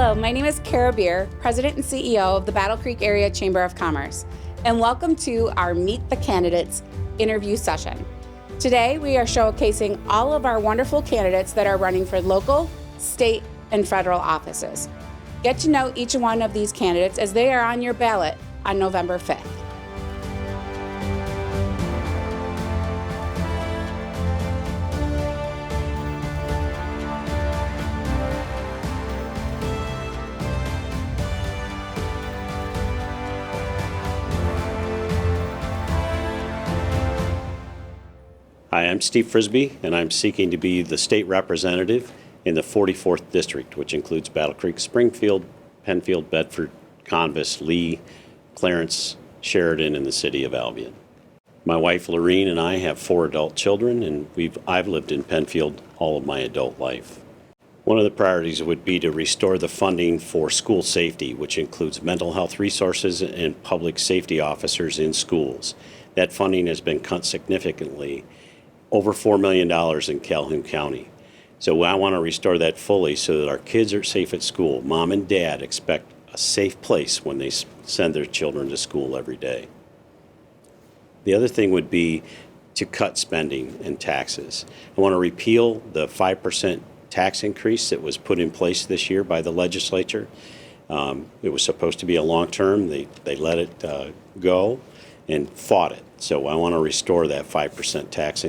Hello, my name is Kara Beer, President and CEO of the Battle Creek Area Chamber of Commerce, and welcome to our Meet the Candidates interview session. Today, we are showcasing all of our wonderful candidates that are running for local, state, and federal offices. Get to know each one of these candidates as they are on your ballot on November 5th. Hi, I'm Steve Frisbee, and I'm seeking to be the state representative in the 44th District, which includes Battle Creek, Springfield, Penfield, Bedford, Convis, Lee, Clarence, Sheridan, and the city of Albion. My wife, Lorene, and I have 4 adult children, and I've lived in Penfield all of my adult life. One of the priorities would be to restore the funding for school safety, which includes mental health resources and public safety officers in schools. That funding has been cut significantly, over $4 million in Calhoun County. So I want to restore that fully so that our kids are safe at school. Mom and dad expect a safe place when they send their children to school every day. The other thing would be to cut spending and taxes. I want to repeal the 5% tax increase that was put in place this year by the legislature. It was supposed to be a long term. They let it go and fought it. So I want to restore that 5% tax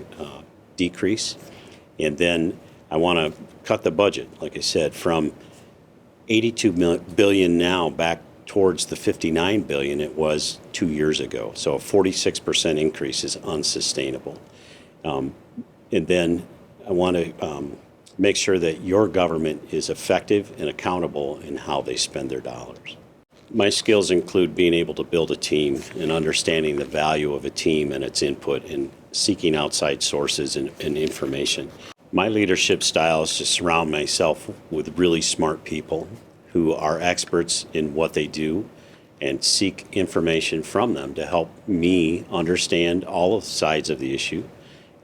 decrease. And then I want to cut the budget, like I said, from $82 billion now back towards the $59 billion it was 2 years ago. So a 46% increase is unsustainable. And then I want to make sure that your government is effective and accountable in how they spend their dollars. My skills include being able to build a team and understanding the value of a team and its input and seeking outside sources and information. My leadership style is to surround myself with really smart people who are experts in what they do and seek information from them to help me understand all of the sides of the issue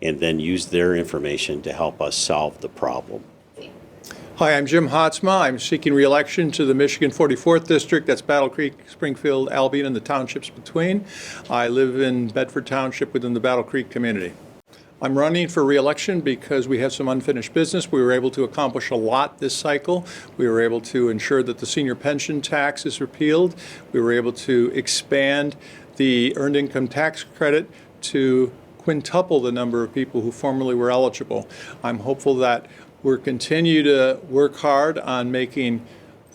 and then use their information to help us solve the problem. Hi, I'm Jim Hotzma. I'm seeking re-election to the Michigan 44th District. That's Battle Creek, Springfield, Albion, and the townships between. I live in Bedford Township within the Battle Creek community. I'm running for re-election because we have some unfinished business. We were able to accomplish a lot this cycle. We were able to ensure that the senior pension tax is repealed. We were able to expand the earned income tax credit to quintuple the number of people who formerly were eligible. I'm hopeful that we'll continue to work hard on making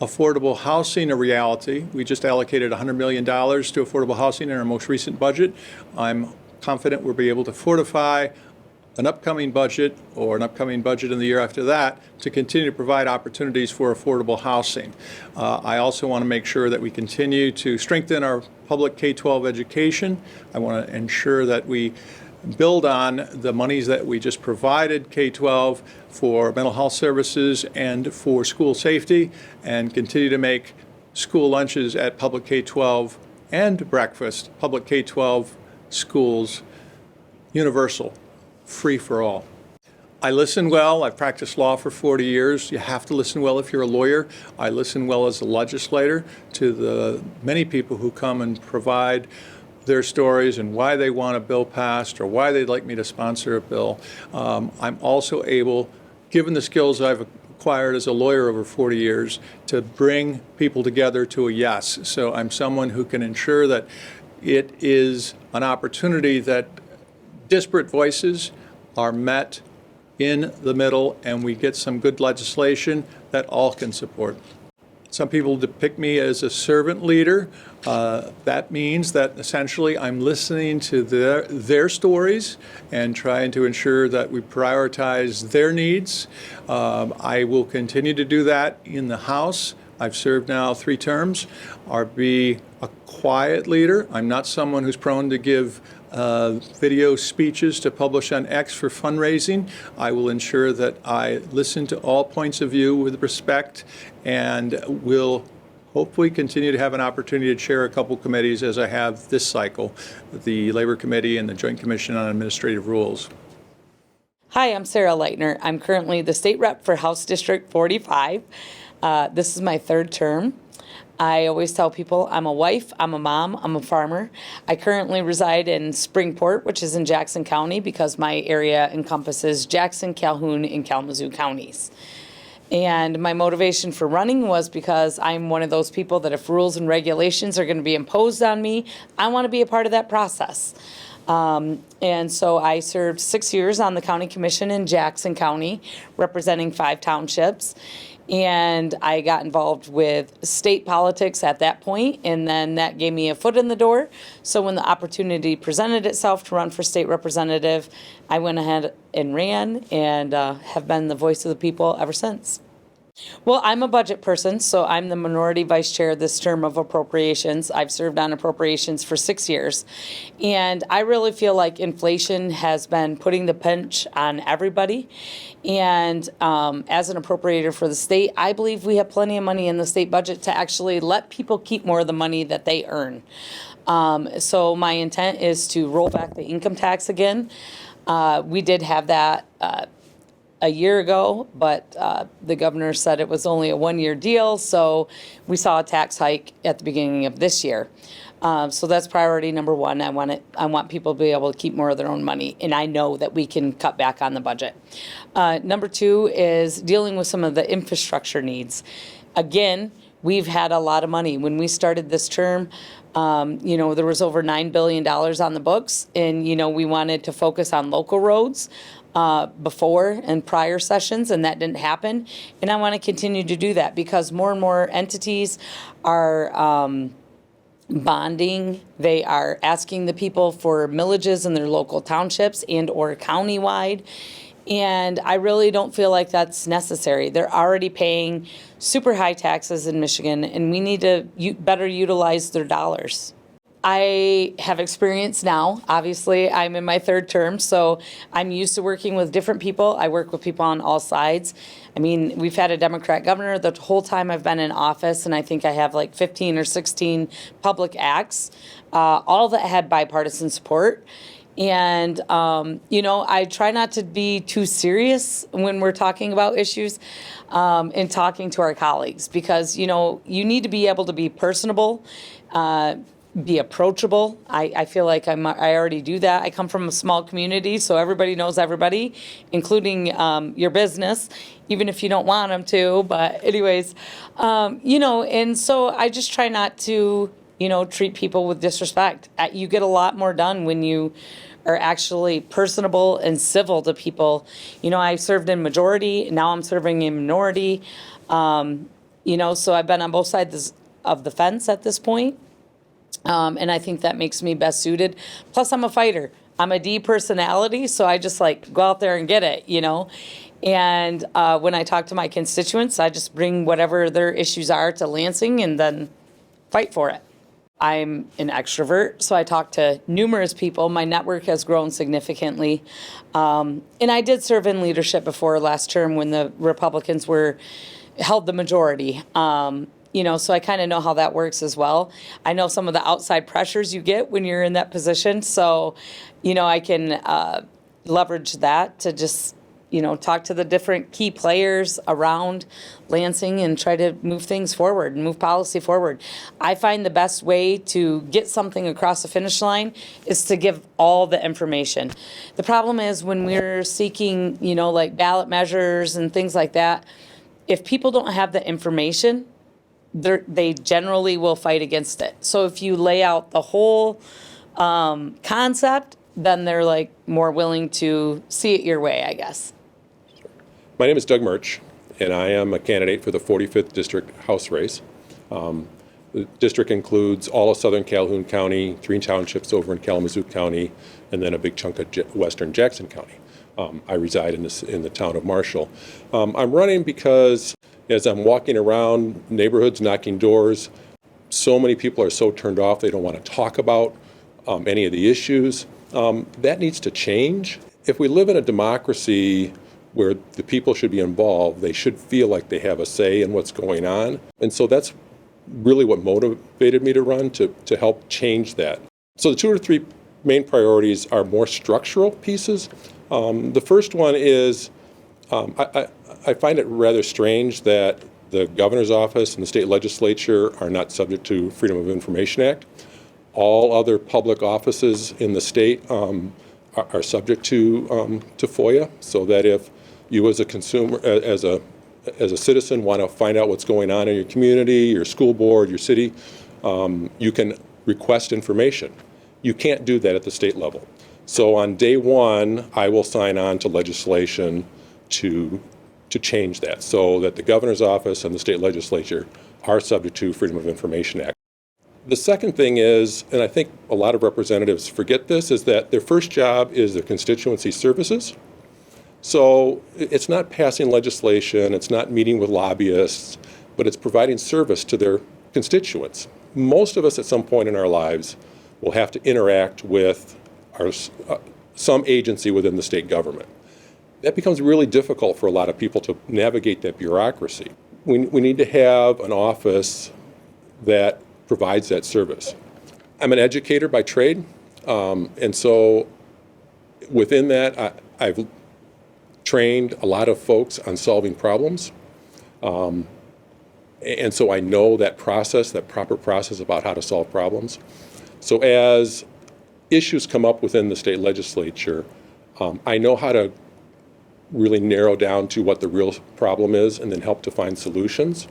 affordable housing a reality. We just allocated $100 million to affordable housing in our most recent budget. I'm confident we'll be able to fortify an upcoming budget or an upcoming budget in the year after that to continue to provide opportunities for affordable housing. I also want to make sure that we continue to strengthen our public K-12 education. I want to ensure that we build on the monies that we just provided K-12 for mental health services and for school safety, and continue to make school lunches at public K-12 and breakfast, public K-12 schools universal, free for all. I listen well. I've practiced law for 40 years. You have to listen well if you're a lawyer. I listen well as a legislator to the many people who come and provide their stories and why they want a bill passed or why they'd like me to sponsor a bill. I'm also able, given the skills I've acquired as a lawyer over 40 years, to bring people together to a yes. So I'm someone who can ensure that it is an opportunity that disparate voices are met in the middle and we get some good legislation that all can support. Some people depict me as a servant leader. That means that essentially I'm listening to their stories and trying to ensure that we prioritize their needs. I will continue to do that in the House. I've served now 3 terms. I'll be a quiet leader. I'm not someone who's prone to give video speeches to publish on X for fundraising. I will ensure that I listen to all points of view with respect and will hopefully continue to have an opportunity to chair a couple committees as I have this cycle, the Labor Committee and the Joint Commission on Administrative Rules. Hi, I'm Sarah Leitner. I'm currently the state rep for House District 45. This is my third term. I always tell people I'm a wife, I'm a mom, I'm a farmer. I currently reside in Springport, which is in Jackson County, because my area encompasses Jackson, Calhoun, and Kalamazoo counties. And my motivation for running was because I'm one of those people that if rules and regulations are going to be imposed on me, I want to be a part of that process. And so I served 6 years on the county commission in Jackson County, representing 5 townships. And I got involved with state politics at that point, and then that gave me a foot in the door. So when the opportunity presented itself to run for state representative, I went ahead and ran, and have been the voice of the people ever since. Well, I'm a budget person, so I'm the minority vice chair this term of appropriations. I've served on appropriations for 6 years. And I really feel like inflation has been putting the pinch on everybody. And as an appropriator for the state, I believe we have plenty of money in the state budget to actually let people keep more of the money that they earn. So my intent is to roll back the income tax again. We did have that a year ago, but the governor said it was only a one-year deal, so we saw a tax hike at the beginning of this year. So that's priority number one. I want people to be able to keep more of their own money, and I know that we can cut back on the budget. Number two is dealing with some of the infrastructure needs. Again, we've had a lot of money. When we started this term, there was over $9 billion on the books, and, we wanted to focus on local roads before and prior sessions, and that didn't happen. And I want to continue to do that because more and more entities are bonding. They are asking the people for millages in their local townships and or countywide. And I really don't feel like that's necessary. They're already paying super high taxes in Michigan, and we need to better utilize their dollars. I have experience now. Obviously, I'm in my third term, so I'm used to working with different people. I work with people on all sides. I mean, we've had a Democrat governor the whole time I've been in office, and I think I have like 15 or 16 public acts, all that had bipartisan support. And, I try not to be too serious when we're talking about issues and talking to our colleagues because, you need to be able to be personable, be approachable. I feel like I already do that. I come from a small community, so everybody knows everybody, including your business, even if you don't want them to. But anyways, and so I just try not to, treat people with disrespect. You get a lot more done when you are actually personable and civil to people. I served in majority, now I'm serving in minority. So I've been on both sides of the fence at this point. And I think that makes me best suited. Plus, I'm a fighter. I'm a D personality, so I just go out there and get it, And when I talk to my constituents, I just bring whatever their issues are to Lansing and then fight for it. I'm an extrovert, so I talk to numerous people. My network has grown significantly. And I did serve in leadership before last term when the Republicans held the majority. So I kind of know how that works as well. I know some of the outside pressures you get when you're in that position. So, I can leverage that to just, talk to the different key players around Lansing and try to move things forward and move policy forward. I find the best way to get something across the finish line is to give all the information. The problem is when we're seeking, ballot measures and things like that, if people don't have the information, they generally will fight against it. So if you lay out the whole concept, then they're more willing to see it your way, I guess. My name is Doug Murch, and I am a candidate for the 45th District House race. The district includes all of southern Calhoun County, 3 townships over in Kalamazoo County, and then a big chunk of western Jackson County. I reside in the town of Marshall. I'm running because as I'm walking around neighborhoods, knocking doors, so many people are so turned off they don't want to talk about any of the issues. That needs to change. If we live in a democracy where the people should be involved, they should feel like they have a say in what's going on. And so that's really what motivated me to run, to help change that. So the 2 or 3 main priorities are more structural pieces. The first one is I find it rather strange that The governor's office and the state legislature are not subject to Freedom of Information Act. All other public offices in the state are subject to FOIA, so that if you as a consumer, as a citizen, want to find out what's going on in your community, your school board, your city, you can request information. You can't do that at the state level. So on day one, I will sign on to legislation to change that, so that the governor's office and the state legislature are subject to Freedom of Information Act. The second thing is, and I think a lot of representatives forget this, is that their first job is their constituency services. So it's not passing legislation, it's not meeting with lobbyists, but it's providing service to their constituents. Most of us at some point in our lives will have to interact with some agency within the state government. That becomes really difficult for a lot of people to navigate that bureaucracy. We need to have an office that provides that service. I'm an educator by trade, and so within that, I've trained a lot of folks on solving problems. And so I know that process, that proper process about how to solve problems. So as issues come up within the state legislature, I know how to really narrow down to what the real problem is and then help to find solutions.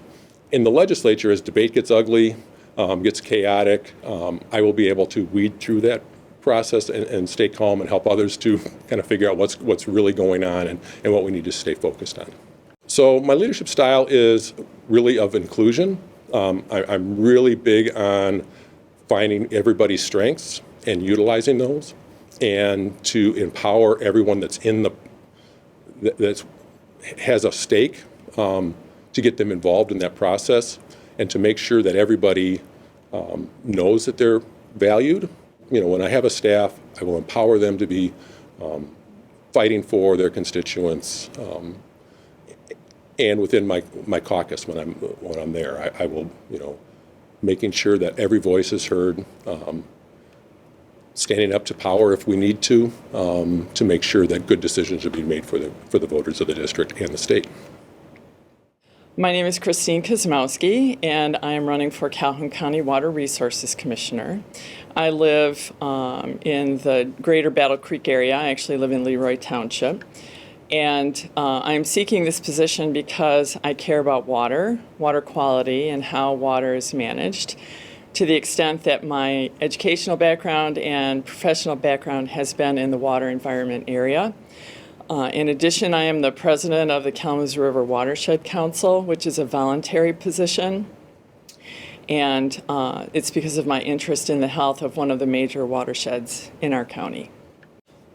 In the legislature, as debate gets ugly, gets chaotic, I will be able to weed through that process and stay calm and help others to kind of figure out what's really going on and what we need to stay focused on. So my leadership style is really of inclusion. I'm really big on finding everybody's strengths and utilizing those, and to empower everyone that's has a stake, to get them involved in that process, and to make sure that everybody knows that they're valued. You know, when I have a staff, I will empower them to be fighting for their constituents, and within my caucus when I'm there, I will, making sure that every voice is heard, standing up to power if we need to make sure that good decisions are being made for the voters of the district and the state. My name is Christine Kosmowski, and I am running for Calhoun County Water Resources Commissioner. I live in the greater Battle Creek area. I actually live in Leroy Township. And I'm seeking this position because I care about water quality, and how water is managed, to the extent that my educational background and professional background has been in the water environment area. In addition, I am the president of the Kalamazoo River Watershed Council, which is a voluntary position. And it's because of my interest in the health of one of the major watersheds in our county.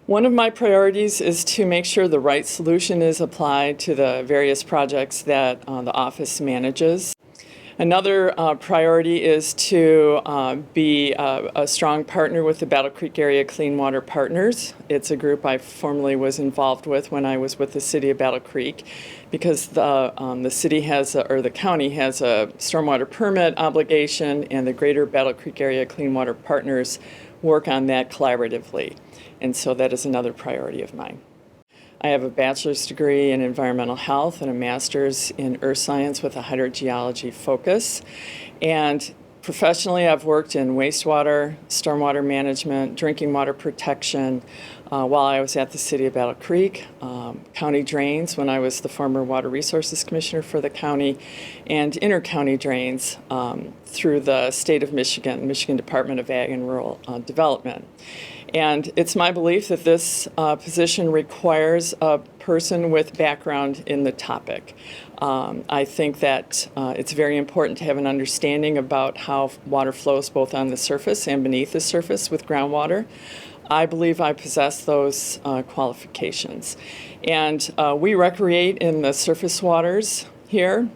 One of my priorities is to make sure the right solution is applied to the various projects that the office manages. Another priority is to be a strong partner with the Battle Creek Area Clean Water Partners. It's a group I formerly was involved with when I was with the city of Battle Creek, because the city has, or the county has, a stormwater permit obligation, and the greater Battle Creek Area Clean Water Partners work on that collaboratively. And so that is another priority of mine. I have a bachelor's degree in environmental health and a master's in earth science with a hydrogeology focus. And professionally, I've worked in wastewater, stormwater management, drinking water protection while I was at the city of Battle Creek, county drains when I was the former Water Resources Commissioner for the county, and inter-county drains through the state of Michigan, Michigan Department of Ag and Rural Development. And it's my belief that this position requires a person with background in the topic. I think that it's very important to have an understanding about how water flows both on the surface and beneath the surface with groundwater. I believe I possess those qualifications. And we recreate in the surface waters here.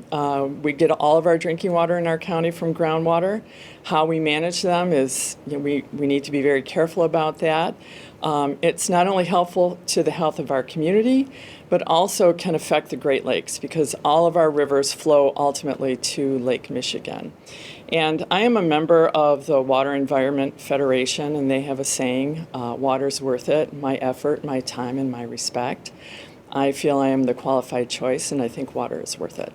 We get all of our drinking water in our county from groundwater. How we manage them is, we need to be very careful about that. It's not only helpful to the health of our community, but also can affect the Great Lakes, because all of our rivers flow ultimately to Lake Michigan. And I am a member of the Water Environment Federation, and they have a saying, water's worth it, my effort, my time, and my respect. I feel I am the qualified choice, and I think water is worth it.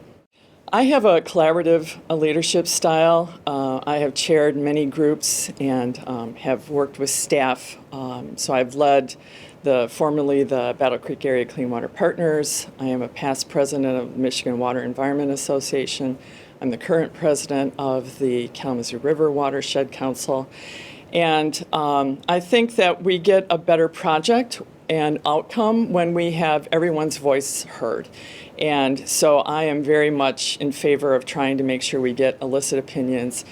I have a collaborative leadership style. I have chaired many groups and have worked with staff. So I've led formerly the Battle Creek Area Clean Water Partners. I am a past president of the Michigan Water Environment Association. I'm the current president of the Kalamazoo River Watershed Council. And I think that we get a better project and outcome when we have everyone's voice heard. And so I am very much in favor of trying to make sure we get illicit opinions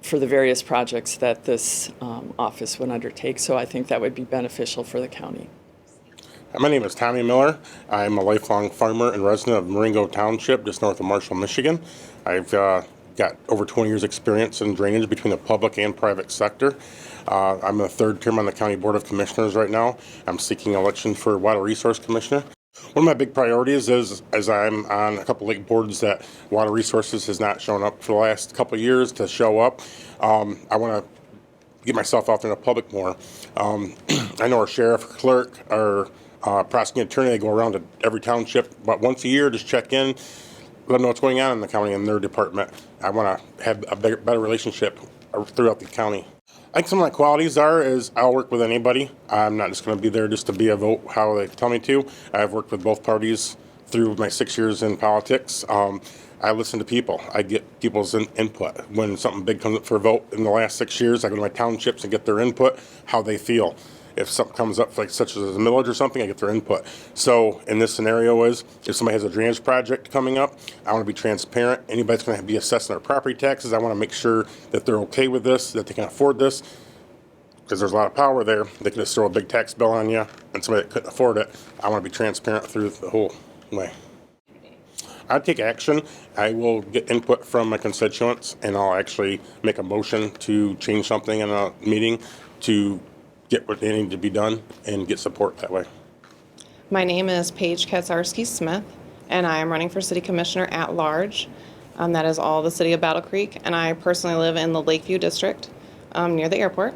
for the various projects that this office would undertake. So I think that would be beneficial for the county. My name is Tommy Miller. I'm a lifelong farmer and resident of Marengo Township, just north of Marshall, Michigan. I've got over 20 years experience in drainage between the public and private sector. I'm in the third term on the County Board of Commissioners right now. I'm seeking election for Water Resource Commissioner. One of my big priorities is, as I'm on a couple lake boards that Water Resources has not shown up for the last couple of years to show up. I want to get myself out there in the public more. I know our sheriff, clerk, our prosecuting attorney, they go around to every township about once a year, just check in, let them know what's going on in the county and their department. I want to have a better relationship throughout the county. I think some of my qualities is I'll work with anybody. I'm not just going to be there just to be a vote how they tell me to. I've worked with both parties through my 6 years in politics. I listen to people. I get people's input. When something big comes up for a vote in the last 6 years, I go to my townships and get their input, how they feel. If something comes up, like such as a millage or something, I get their input. So in this scenario if somebody has a drainage project coming up, I want to be transparent. Anybody's going to be assessing their property taxes. I want to make sure that they're okay with this, that they can afford this, because there's a lot of power there. They can just throw a big tax bill on you, and somebody that couldn't afford it. I want to be transparent through the whole way. I take action. I will get input from my constituents, and I'll actually make a motion to change something in a meeting to get what they need to be done and get support that way. My name is Paige Kaczarski-Smith, and I am running for City Commissioner at large. That is all the city of Battle Creek, and I personally live in the Lakeview District near the airport.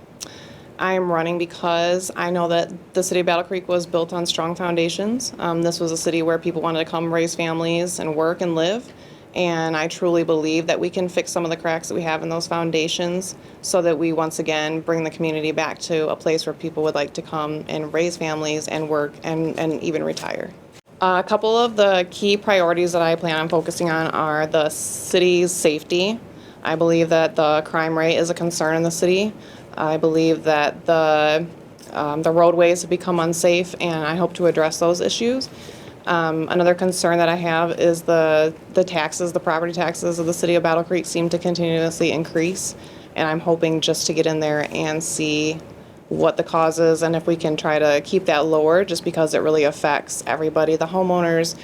I am running because I know that the city of Battle Creek was built on strong foundations. This was a city where people wanted to come raise families and work and live. And I truly believe that we can fix some of the cracks that we have in those foundations so that we once again bring the community back to a place where people would like to come and raise families and work and even retire. A couple of the key priorities that I plan on focusing on are the city's safety. I believe that the crime rate is a concern in the city. I believe that the roadways have become unsafe, and I hope to address those issues. Another concern that I have is the taxes, the property taxes of the city of Battle Creek seem to continuously increase, and I'm hoping just to get in there and see what the cause is and if we can try to keep that lower, just because it really affects everybody, the homeowners,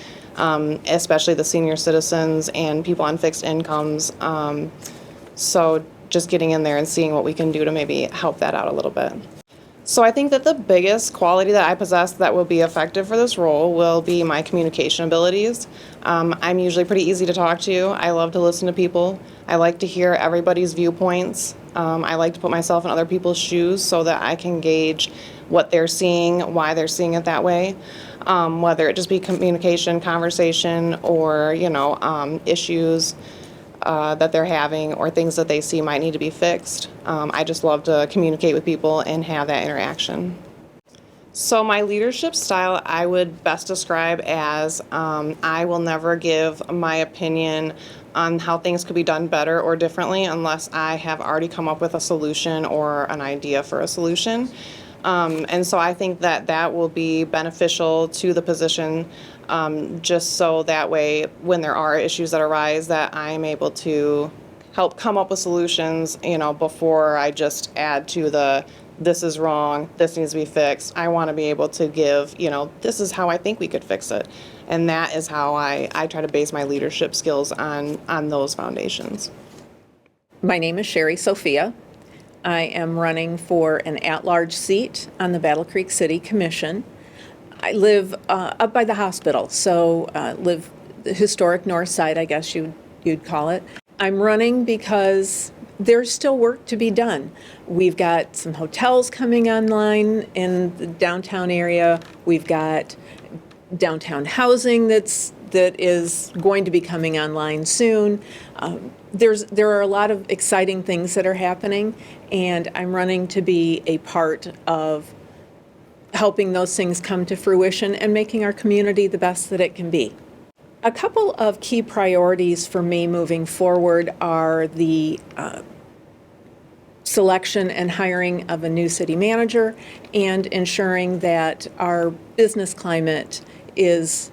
especially the senior citizens and people on fixed incomes. So just getting in there and seeing what we can do to maybe help that out a little bit. So I think that the biggest quality that I possess that will be effective for this role will be my communication abilities. I'm usually pretty easy to talk to. I love to listen to people. I like to hear everybody's viewpoints. I like to put myself in other people's shoes so that I can gauge what they're seeing, why they're seeing it that way. Whether it just be communication, conversation, or issues that they're having or things that they see might need to be fixed. I just love to communicate with people and have that interaction. So my leadership style I would best describe as I will never give my opinion on how things could be done better or differently unless I have already come up with a solution or an idea for a solution. And so I think that that will be beneficial to the position, just so that way when there are issues that arise that I'm able to help come up with solutions, before I just add to this is wrong, this needs to be fixed. I want to be able to give, this is how I think we could fix it. And that is how I try to base my leadership skills on those foundations. My name is Sherry Sophia. I am running for an at-large seat on the Battle Creek City Commission. I live up by the hospital, so live the historic north side, I guess you'd call it. I'm running because there's still work to be done. We've got some hotels coming online in the downtown area. We've got downtown housing that's that is going to be coming online soon. There are a lot of exciting things that are happening, and I'm running to be a part of helping those things come to fruition and making our community the best that it can be. A couple of key priorities for me moving forward are the selection and hiring of a new city manager and ensuring that our business climate is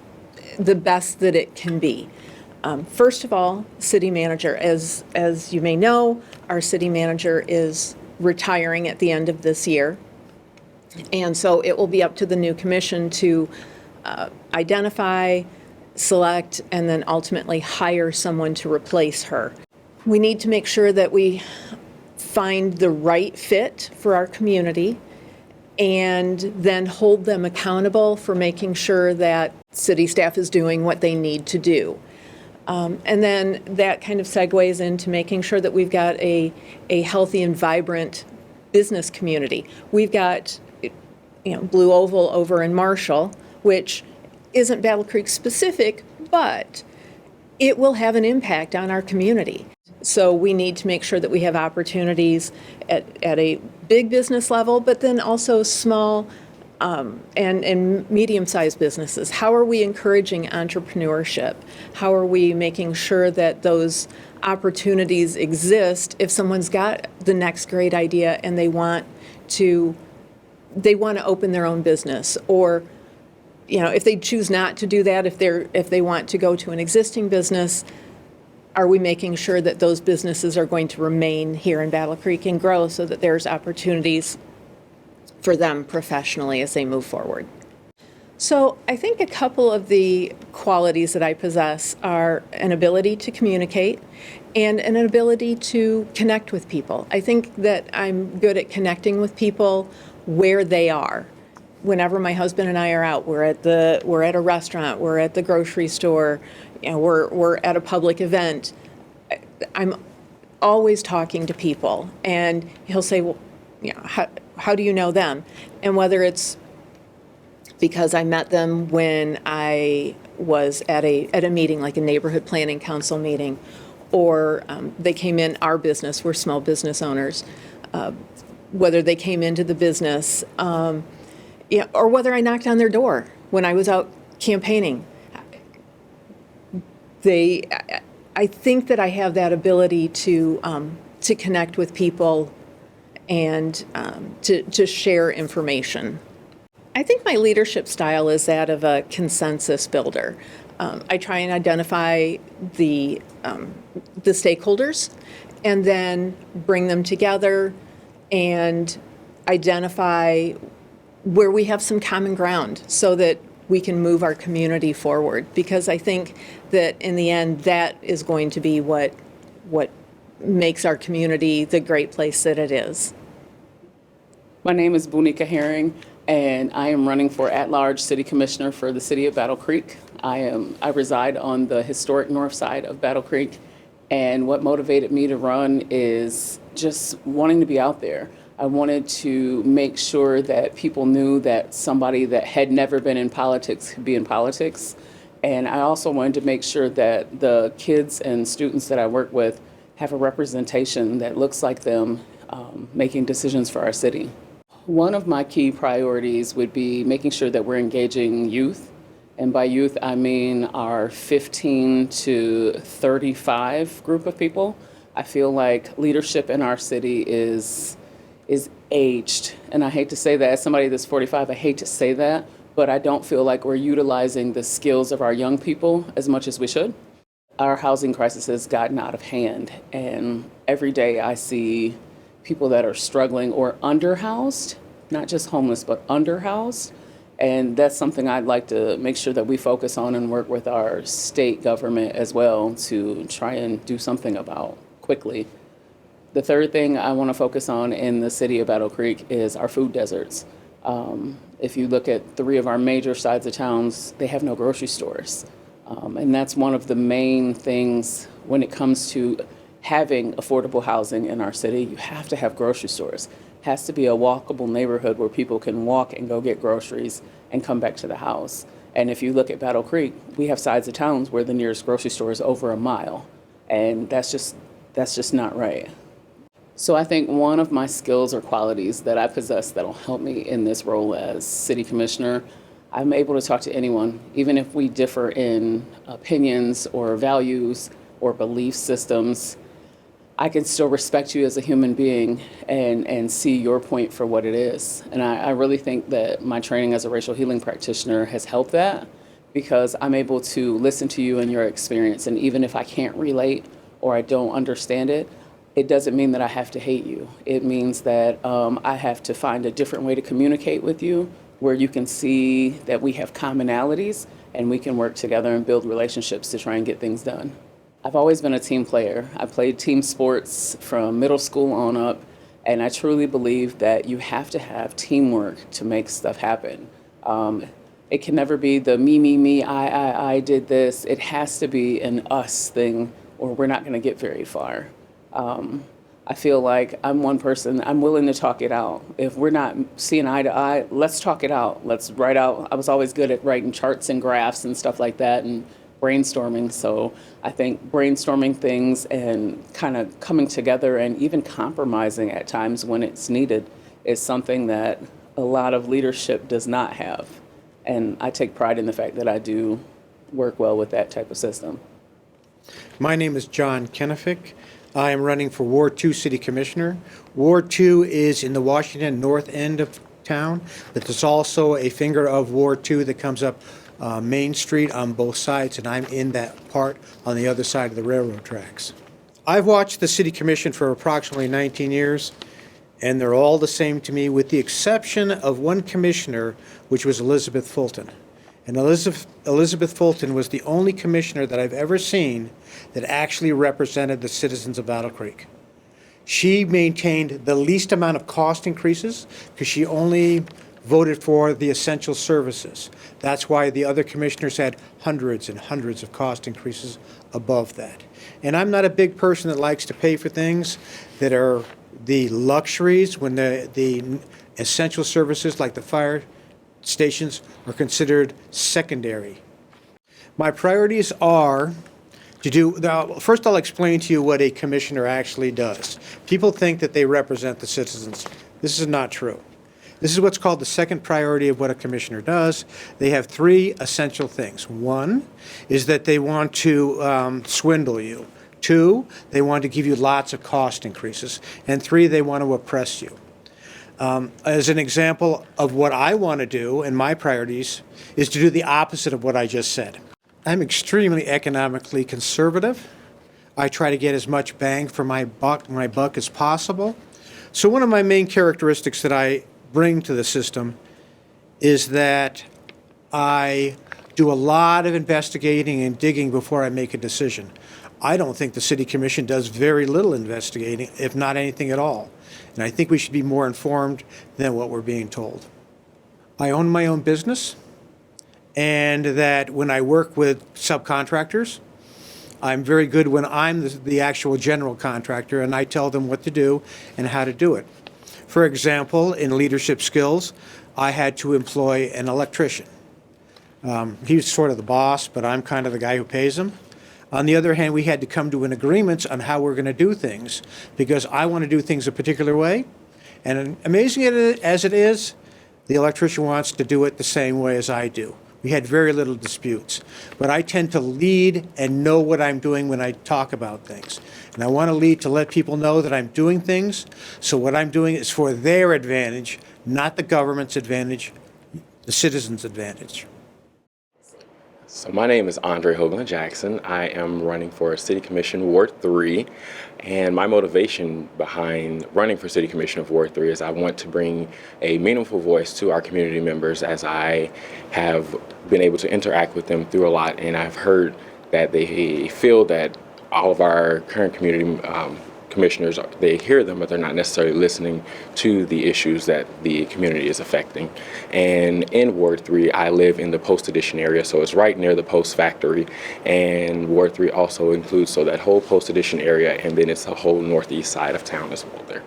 the best that it can be. First of all, city manager. As you may know, our city manager is retiring at the end of this year. And so it will be up to the new commission to identify, select, and then ultimately hire someone to replace her. We need to make sure that we find the right fit for our community and then hold them accountable for making sure that city staff is doing what they need to do. And then that kind of segues into making sure that we've got a healthy and vibrant business community. We've got Blue Oval over in Marshall, which isn't Battle Creek specific, but it will have an impact on our community. So we need to make sure that we have opportunities at a big business level, but then also small and medium-sized businesses. How are we encouraging entrepreneurship? How are we making sure that those opportunities exist if someone's got the next great idea and they want to open their own business, or if they choose not to do that, if they want to go to an existing business, are we making sure that those businesses are going to remain here in Battle Creek and grow so that there's opportunities for them professionally as they move forward? So I think a couple of the qualities that I possess are an ability to communicate and an ability to connect with people. I think that I'm good at connecting with people where they are. Whenever my husband and I are out, we're at a restaurant, we're at the grocery store, we're at a public event, I'm always talking to people, and he'll say, well, how do you know them? And whether it's because I met them when I was at a meeting, like a neighborhood planning council meeting, or they came in our business, we're small business owners, whether they came into the business, or whether I knocked on their door when I was out campaigning. I think that I have that ability to connect with people and to share information. I think my leadership style is that of a consensus builder. I try and identify the stakeholders and then bring them together and identify where we have some common ground so that we can move our community forward. Because I think that in the end, that is going to be what makes our community the great place that it is. My name is Bunika Herring, and I am running for at-large city commissioner for the city of Battle Creek. I reside on the historic north side of Battle Creek, and what motivated me to run is just wanting to be out there. I wanted to make sure that people knew that somebody that had never been in politics could be in politics. And I also wanted to make sure that the kids and students that I work with have a representation that looks like them making decisions for our city. One of my key priorities would be making sure that we're engaging youth. And by youth, I mean our 15 to 35 group of people. I feel like leadership in our city is aged. And I hate to say that. As somebody that's 45, I hate to say that, but I don't feel like we're utilizing the skills of our young people as much as we should. Our housing crisis has gotten out of hand, and every day I see people that are struggling or underhoused, not just homeless, but underhoused. And that's something I'd like to make sure that we focus on and work with our state government as well to try and do something about quickly. The third thing I want to focus on in the city of Battle Creek is our food deserts. If you look at 3 of our major sides of towns, they have no grocery stores. And that's one of the main things when it comes to having affordable housing in our city. You have to have grocery stores. has to be a walkable neighborhood where people can walk and go get groceries and come back to the house. And if you look at Battle Creek, we have sides of towns where the nearest grocery store is over a mile. And that's just not right. So I think one of my skills or qualities that I possess that'll help me in this role as city commissioner, I'm able to talk to anyone, even if we differ in opinions or values or belief systems. I can still respect you as a human being and see your point for what it is. And I really think that my training as a racial healing practitioner has helped that, because I'm able to listen to you and your experience. And even if I can't relate or I don't understand it, it doesn't mean that I have to hate you. It means that I have to find a different way to communicate with you where you can see that we have commonalities and we can work together and build relationships to try and get things done. I've always been a team player. I played team sports from middle school on up, and I truly believe that you have to have teamwork to make stuff happen. It can never be the me, I did this. It has to be an us thing, or we're not gonna get very far. I feel like I'm one person, I'm willing to talk it out. If we're not seeing eye to eye, let's talk it out. Let's write out. I was always good at writing charts and graphs and stuff like that and brainstorming. So I think brainstorming things and kind of coming together and even compromising at times when it's needed is something that a lot of leadership does not have. And I take pride in the fact that I do work well with that type of system. My name is John Kennefick. I am running for Ward 2 City Commissioner. Ward 2 is in the Washington north end of town, but there's also a finger of Ward 2 that comes up Main Street on both sides, and I'm in that part on the other side of the railroad tracks. I've watched the City Commission for approximately 19 years, and they're all the same to me with the exception of one commissioner, which was Elizabeth Fulton. And Elizabeth Fulton was the only commissioner that I've ever seen that actually represented the citizens of Battle Creek. She maintained the least amount of cost increases because she only voted for the essential services. That's why the other commissioners had hundreds and hundreds of cost increases above that. And I'm not a big person that likes to pay for things that are the luxuries when the essential services like the fire stations are considered secondary. My priorities are to do, first I'll explain to you what a commissioner actually does. People think that they represent the citizens. This is not true. This is what's called the second priority of what a commissioner does. They have three essential things. One is that they want to swindle you. Two, they want to give you lots of cost increases. And three, they want to oppress you. As an example of what I want to do and my priorities is to do the opposite of what I just said. I'm extremely economically conservative. I try to get as much bang for my buck as possible. So one of my main characteristics that I bring to the system is that I do a lot of investigating and digging before I make a decision. I don't think the City Commission does very little investigating, if not anything at all. And I think we should be more informed than what we're being told. I own my own business, and that when I work with subcontractors, I'm very good when I'm the actual general contractor and I tell them what to do and how to do it. For example, in leadership skills, I had to employ an electrician. He's sort of the boss, but I'm kind of the guy who pays him. On the other hand, we had to come to an agreement on how we're going to do things because I want to do things a particular way. And amazing as it is, the electrician wants to do it the same way as I do. We had very little disputes. But I tend to lead and know what I'm doing when I talk about things. And I want to lead to let people know that I'm doing things. So what I'm doing is for their advantage, not the government's advantage, the citizens' advantage. So my name is Andre Hoagland Jackson. I am running for City Commission Ward 3, and my motivation behind running for City Commission of Ward 3 is I want to bring a meaningful voice to our community members as I have been able to interact with them through a lot, and I've heard that they feel that all of our current community commissioners, they hear them, but they're not necessarily listening to the issues that the community is affecting. And in Ward 3, I live in the Post Addition area, so it's right near the Post Factory. And Ward 3 also includes, so that whole Post Addition area, and then it's the whole northeast side of town as well there.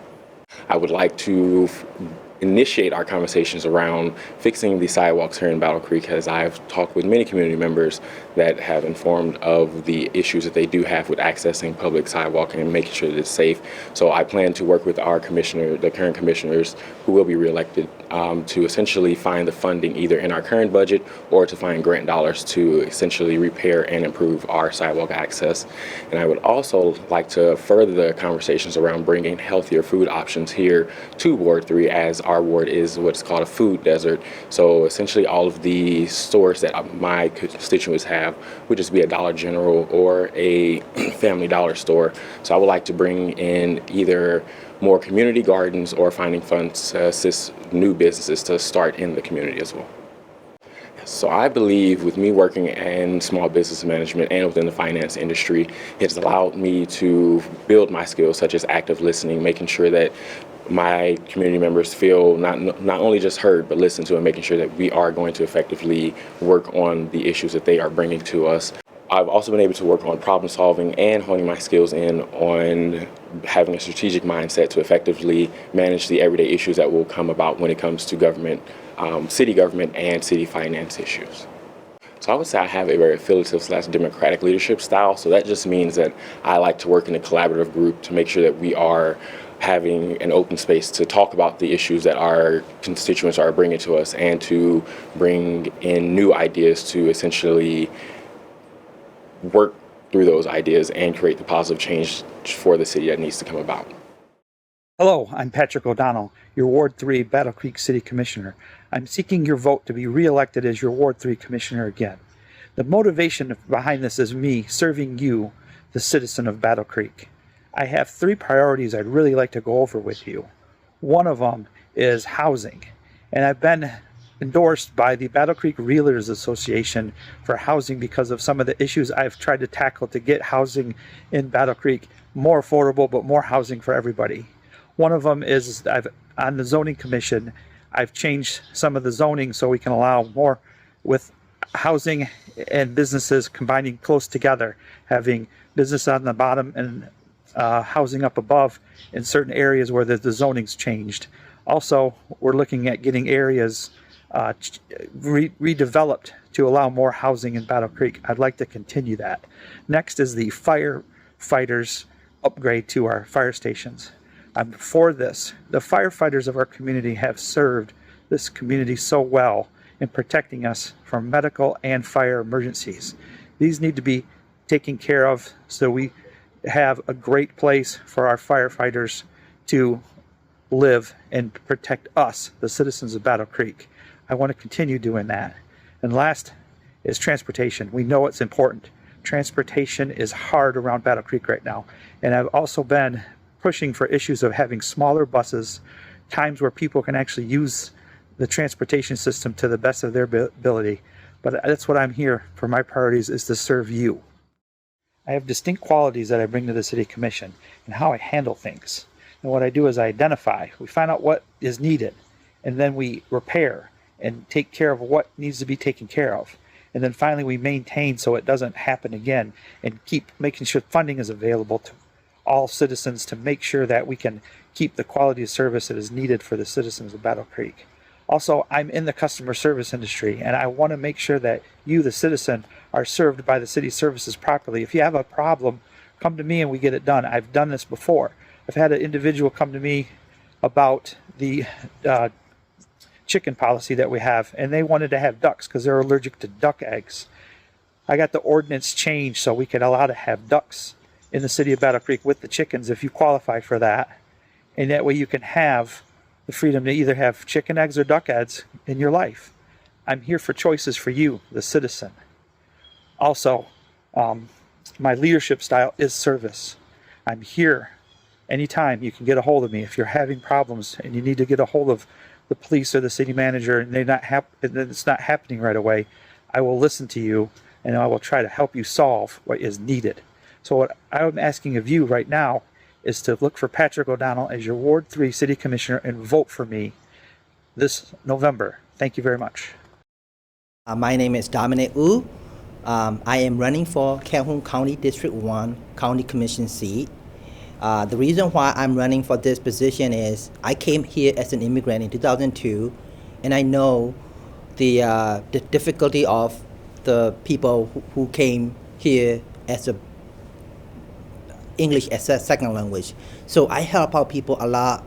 I would like to initiate our conversations around fixing the sidewalks here in Battle Creek, as I've talked with many community members that have informed of the issues that they do have with accessing public sidewalk and making sure that it's safe. So I plan to work with our commissioner, the current commissioners who will be reelected, to essentially find the funding either in our current budget or to find grant dollars to essentially repair and improve our sidewalk access. And I would also like to further the conversations around bringing healthier food options here to Ward 3, as our ward is what's called a food desert. So essentially all of the stores that my constituents have would just be a Dollar General or a Family Dollar store. So I would like to bring in either more community gardens or finding funds to assist new businesses to start in the community as well. So I believe with me working in small business management and within the finance industry, it has allowed me to build my skills such as active listening, making sure that my community members feel not only just heard, but listened to, and making sure that we are going to effectively work on the issues that they are bringing to us. I've also been able to work on problem solving and honing my skills in on having a strategic mindset to effectively manage the everyday issues that will come about when it comes to government, city government and city finance issues. So I would say I have a very affiliative / democratic leadership style. So that just means that I like to work in a collaborative group to make sure that we are having an open space to talk about the issues that our constituents are bringing to us and to bring in new ideas to essentially work through those ideas and create the positive change for the city that needs to come about. Hello, I'm Patrick O'Donnell, your Ward 3 Battle Creek City Commissioner. I'm seeking your vote to be re-elected as your Ward 3 Commissioner again. The motivation behind this is me serving you, the citizen of Battle Creek. I have 3 priorities I'd really like to go over with you. One of them is housing, and I've been endorsed by the Battle Creek Realtors Association for housing because of some of the issues I've tried to tackle to get housing in Battle Creek more affordable, but more housing for everybody. One of them is on the zoning commission, I've changed some of the zoning so we can allow more with housing and businesses combining close together, having business on the bottom and housing up above in certain areas where the zoning's changed. Also, we're looking at getting areas redeveloped to allow more housing in Battle Creek. I'd like to continue that. Next is the firefighters upgrade to our fire stations. I'm for this. The firefighters of our community have served this community so well in protecting us from medical and fire emergencies. These need to be taken care of so we have a great place for our firefighters to live and protect us, the citizens of Battle Creek. I want to continue doing that. And last is transportation. We know it's important. Transportation is hard around Battle Creek right now. And I've also been pushing for issues of having smaller buses, times where people can actually use the transportation system to the best of their ability. But that's what I'm here for. My priorities is to serve you. I have distinct qualities that I bring to the City Commission and how I handle things. And what I do is I identify, we find out what is needed, and then we repair and take care of what needs to be taken care of. And then finally we maintain so it doesn't happen again and keep making sure funding is available to all citizens to make sure that we can keep the quality of service that is needed for the citizens of Battle Creek. Also, I'm in the customer service industry, and I want to make sure that you, the citizen, are served by the city services properly. If you have a problem, come to me and we get it done. I've done this before. I've had an individual come to me about the chicken policy that we have, and they wanted to have ducks because they're allergic to duck eggs. I got the ordinance changed so we can allow to have ducks in the city of Battle Creek with the chickens if you qualify for that. And that way you can have the freedom to either have chicken eggs or duck eggs in your life. I'm here for choices for you, the citizen. Also, my leadership style is service. I'm here anytime you can get a hold of me. If you're having problems and you need to get a hold of the police or the city manager and it's not happening right away, I will listen to you and I will try to help you solve what is needed. So what I'm asking of you right now is to look for Patrick O'Donnell as your Ward 3 City Commissioner and vote for me this November. Thank you very much. My name is Dominic Wu. I am running for Calhoun County District 1 County Commission seat. The reason why I'm running for this position is I came here as an immigrant in 2002, and I know the difficulty of the people who came here as a English as a second language. So I help out people a lot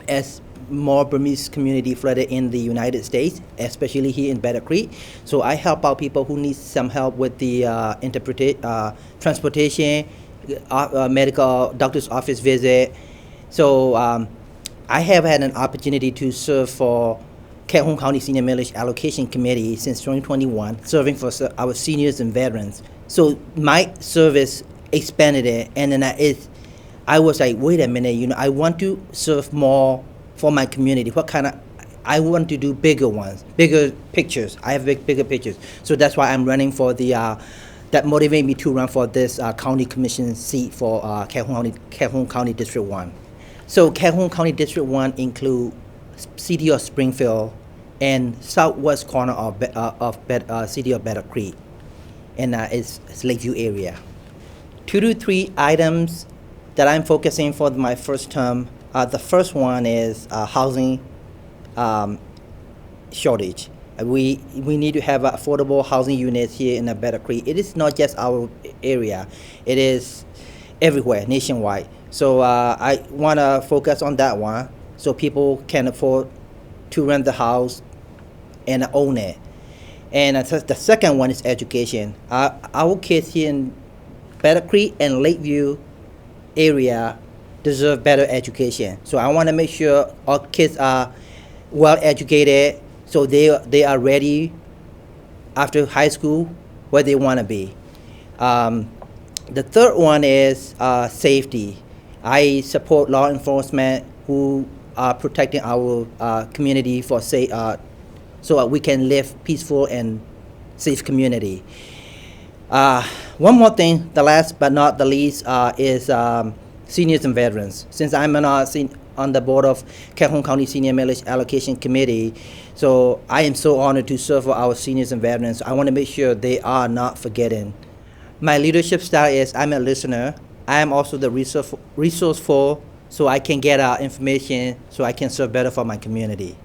as more Burmese community flooded in the United States, especially here in Battle Creek. So I help out people who need some help with the transportation, medical doctor's office visit. So I have had an opportunity to serve for Calhoun County Senior Millage Allocation Committee since 2021, serving for our seniors and veterans. So my service expanded it, and then I was like, wait a minute, I want to serve more for my community. I want to do bigger ones, bigger pictures. I have bigger pictures. So that's why I'm running for that motivated me to run for this county commission seat for Calhoun County District 1. So Calhoun County District 1 include City of Springfield and southwest corner of City of Battle Creek, and it's Lakeview area. 2 to 3 items that I'm focusing for my first term. The first one is housing shortage. We need to have affordable housing units here in the Battle Creek. It is not just our area; it is everywhere, nationwide. So I want to focus on that one, so people can afford to rent the house and own it. And the second one is education. Our kids here in Battle Creek and Lakeview area deserve better education. So I want to make sure our kids are well educated, so they are ready after high school where they want to be. The third one is safety. I support law enforcement who are protecting our community for so we can live peaceful and safe community. One more thing, the last but not the least, is seniors and veterans. Since I'm on the board of Calhoun County Senior Millage Allocation Committee, so I am so honored to serve for our seniors and veterans. I want to make sure they are not forgotten. My leadership style is I'm a listener. I am also the resourceful, so I can get information so I can serve better for my community.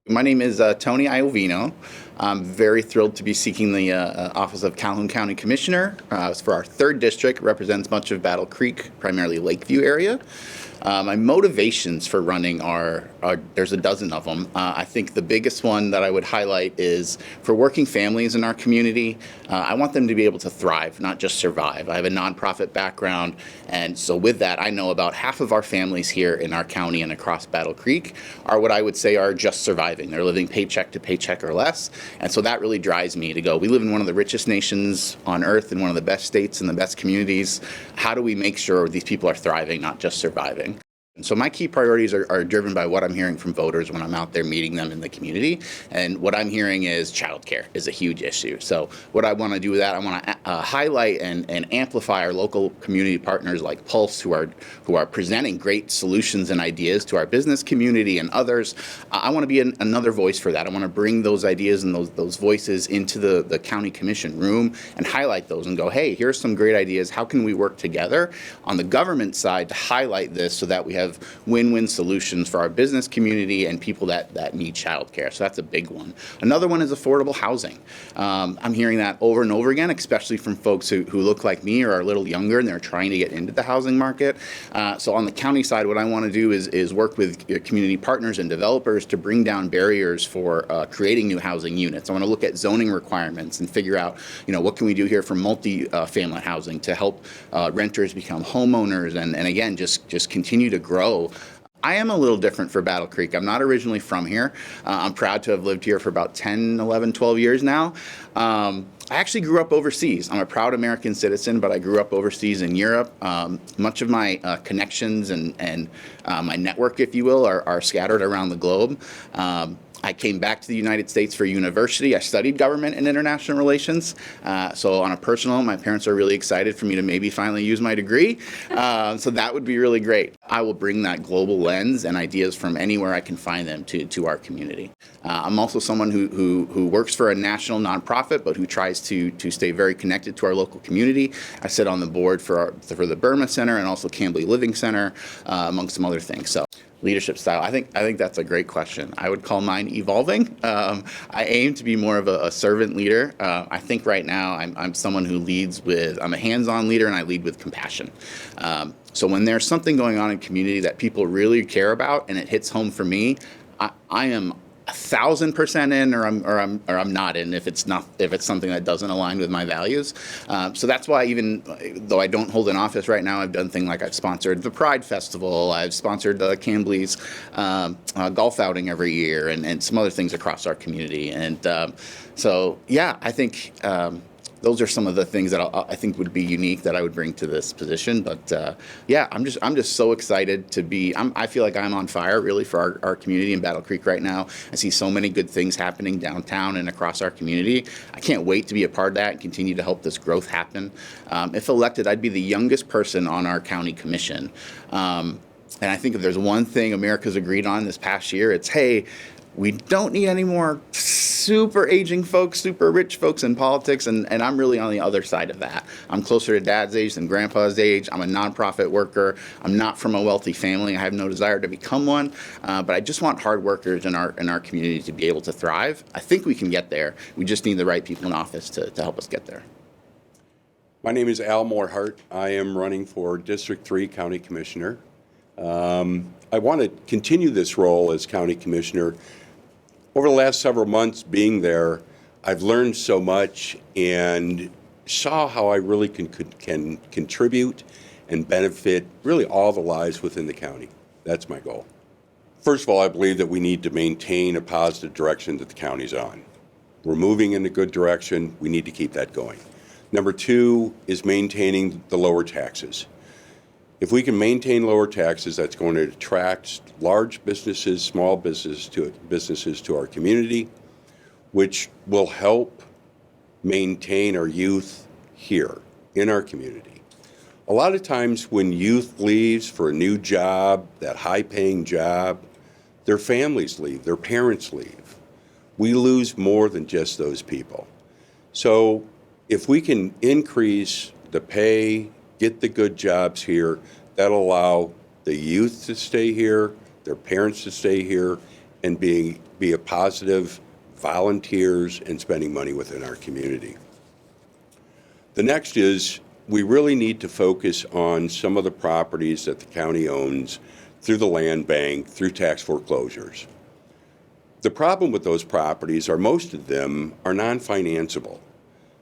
My name is Tony Iovino. I'm very thrilled to be seeking the office of Calhoun County Commissioner. It's for our 3rd district, represents much of Battle Creek, primarily Lakeview area. My motivations for running are there's a dozen of them. I think the biggest one that I would highlight is for working families in our community. I want them to be able to thrive, not just survive. I have a nonprofit background, and so with that, I know about half of our families here in our county and across Battle Creek are what I would say are just surviving. They're living paycheck to paycheck or less, and so that really drives me to go, we live in one of the richest nations on earth, in one of the best states and the best communities. How do we make sure these people are thriving, not just surviving? And so my key priorities are driven by what I'm hearing from voters when I'm out there meeting them in the community. And what I'm hearing is childcare is a huge issue. So what I want to do with that, I want to highlight and amplify our local community partners like Pulse, who are presenting great solutions and ideas to our business community and others. I want to be another voice for that. I want to bring those ideas and those voices into the county commission room and highlight those and go, hey, here's some great ideas. How can we work together on the government side to highlight this so that we have win-win solutions for our business community and people that need childcare. So that's a big one. Another one is affordable housing. I'm hearing that over and over again, especially from folks who look like me or are a little younger and they're trying to get into the housing market. So on the county side, what I want to do is work with community partners and developers to bring down barriers for creating new housing units. I want to look at zoning requirements and figure out, what can we do here for multi-family housing to help renters become homeowners and again, just continue to grow. I am a little different for Battle Creek. I'm not originally from here. I'm proud to have lived here for about 10, 11, 12 years now. I actually grew up overseas. I'm a proud American citizen, but I grew up overseas in Europe. Much of my connections and my network, if you will, are scattered around the globe. I came back to the United States for university. I studied government and international relations. So on a personal note, my parents are really excited for me to maybe finally use my degree. So that would be really great. I will bring that global lens and ideas from anywhere I can find them to our community. I'm also someone who works for a national nonprofit, but who tries to stay very connected to our local community. I sit on the board for the Burma Center and also Cambly Living Center, among some other things. So leadership style, I think that's a great question. I would call mine evolving. I aim to be more of a servant leader. I think right now I'm someone who leads I'm a hands-on leader, and I lead with compassion. So when there's something going on in community that people really care about and it hits home for me, I am 1,000% in, or I'm not in if it's something that doesn't align with my values. So that's why, even though I don't hold an office right now, I've done things like I've sponsored the Pride Festival, I've sponsored Cambly's golf outing every year, and some other things across our community. And so yeah, I think those are some of the things that I think would be unique that I would bring to this position. But yeah, I'm just so excited to be. I feel like I'm on fire really for our community in Battle Creek right now. I see so many good things happening downtown and across our community. I can't wait to be a part of that and continue to help this growth happen. If elected, I'd be the youngest person on our county commission. And I think if there's one thing America's agreed on this past year, it's, hey, we don't need any more super aging folks, super rich folks in politics, and I'm really on the other side of that. I'm closer to Dad's age than Grandpa's age. I'm a nonprofit worker. I'm not from a wealthy family. I have no desire to become one, but I just want hard workers in our community to be able to thrive. I think we can get there. We just need the right people in office to help us get there. My name is Al Morehart. I am running for District 3 County Commissioner. I want to continue this role as County Commissioner. Over the last several months being there, I've learned so much and saw how I really can contribute and benefit really all the lives within the county. That's my goal. First of all, I believe that we need to maintain a positive direction that the county's on. We're moving in a good direction. We need to keep that going. Number two is maintaining the lower taxes. If we can maintain lower taxes, that's going to attract large businesses, small businesses to our community, which will help maintain our youth here in our community. A lot of times when youth leaves for a new job, that high-paying job, their families leave, their parents leave. We lose more than just those people. So if we can increase the pay, get the good jobs here, that'll allow the youth to stay here, their parents to stay here, and be a positive volunteers and spending money within our community. The next is we really need to focus on some of the properties that the county owns through the land bank, through tax foreclosures. The problem with those properties are most of them are non-financeable.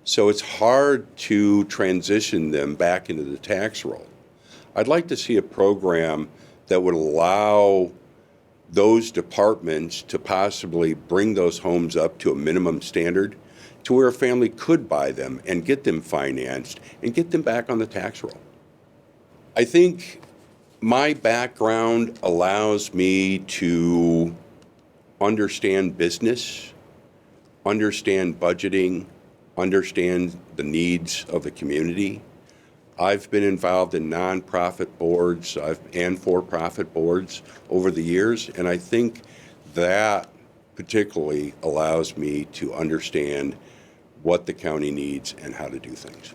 So it's hard to transition them back into the tax roll. I'd like to see a program that would allow those departments to possibly bring those homes up to a minimum standard to where a family could buy them and get them financed and get them back on the tax roll. I think my background allows me to understand business, understand budgeting, understand the needs of the community. I've been involved in nonprofit boards and for-profit boards over the years, and I think that particularly allows me to understand what the county needs and how to do things.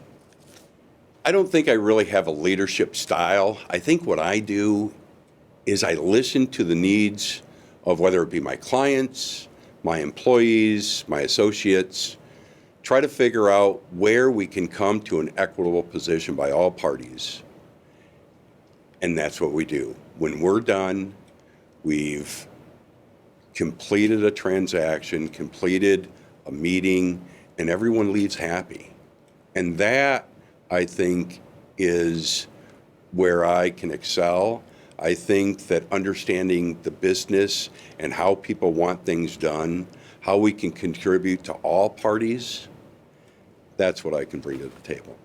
I don't think I really have a leadership style. I think what I do is I listen to the needs of whether it be my clients, my employees, my associates, try to figure out where we can come to an equitable position by all parties. And that's what we do. When we're done, we've completed a transaction, completed a meeting, and everyone leaves happy. And that, I think, is where I can excel. I think that understanding the business and how people want things done, how we can contribute to all parties, that's what I can bring to the table.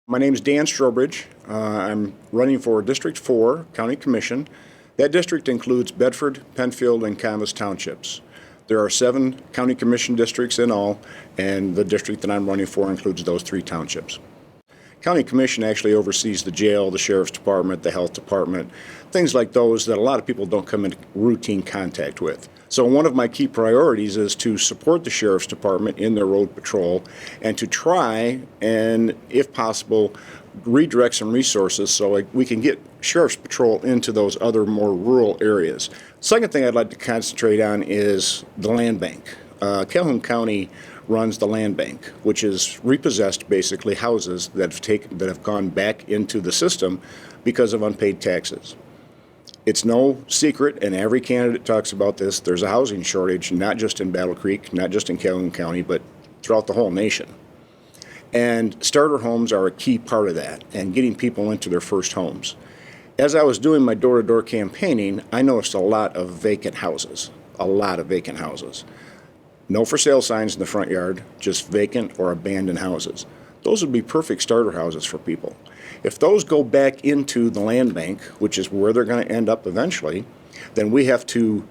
My name is Dan Strobridge. I'm running for District 4 County Commission. That district includes Bedford, Penfield, and Canvas townships. There are 7 county commission districts in all, and the district that I'm running for includes those 3 townships. County Commission actually oversees the jail, the sheriff's department, the health department, things like those that a lot of people don't come into routine contact with. So one of my key priorities is to support the sheriff's department in their road patrol and to try and, if possible, redirect some resources so we can get sheriff's patrol into those other more rural areas. Second thing I'd like to concentrate on is the land bank. Calhoun County runs the land bank, which is repossessed basically houses that have gone back into the system because of unpaid taxes. It's no secret, and every candidate talks about this, there's a housing shortage, not just in Battle Creek, not just in Calhoun County, but throughout the whole nation. And starter homes are a key part of that, and getting people into their first homes. As I was doing my door-to-door campaigning, I noticed a lot of vacant houses, No for sale signs in the front yard, just vacant or abandoned houses. Those would be perfect starter houses for people. If those go back into the land bank, which is where they're going to end up eventually, then we have to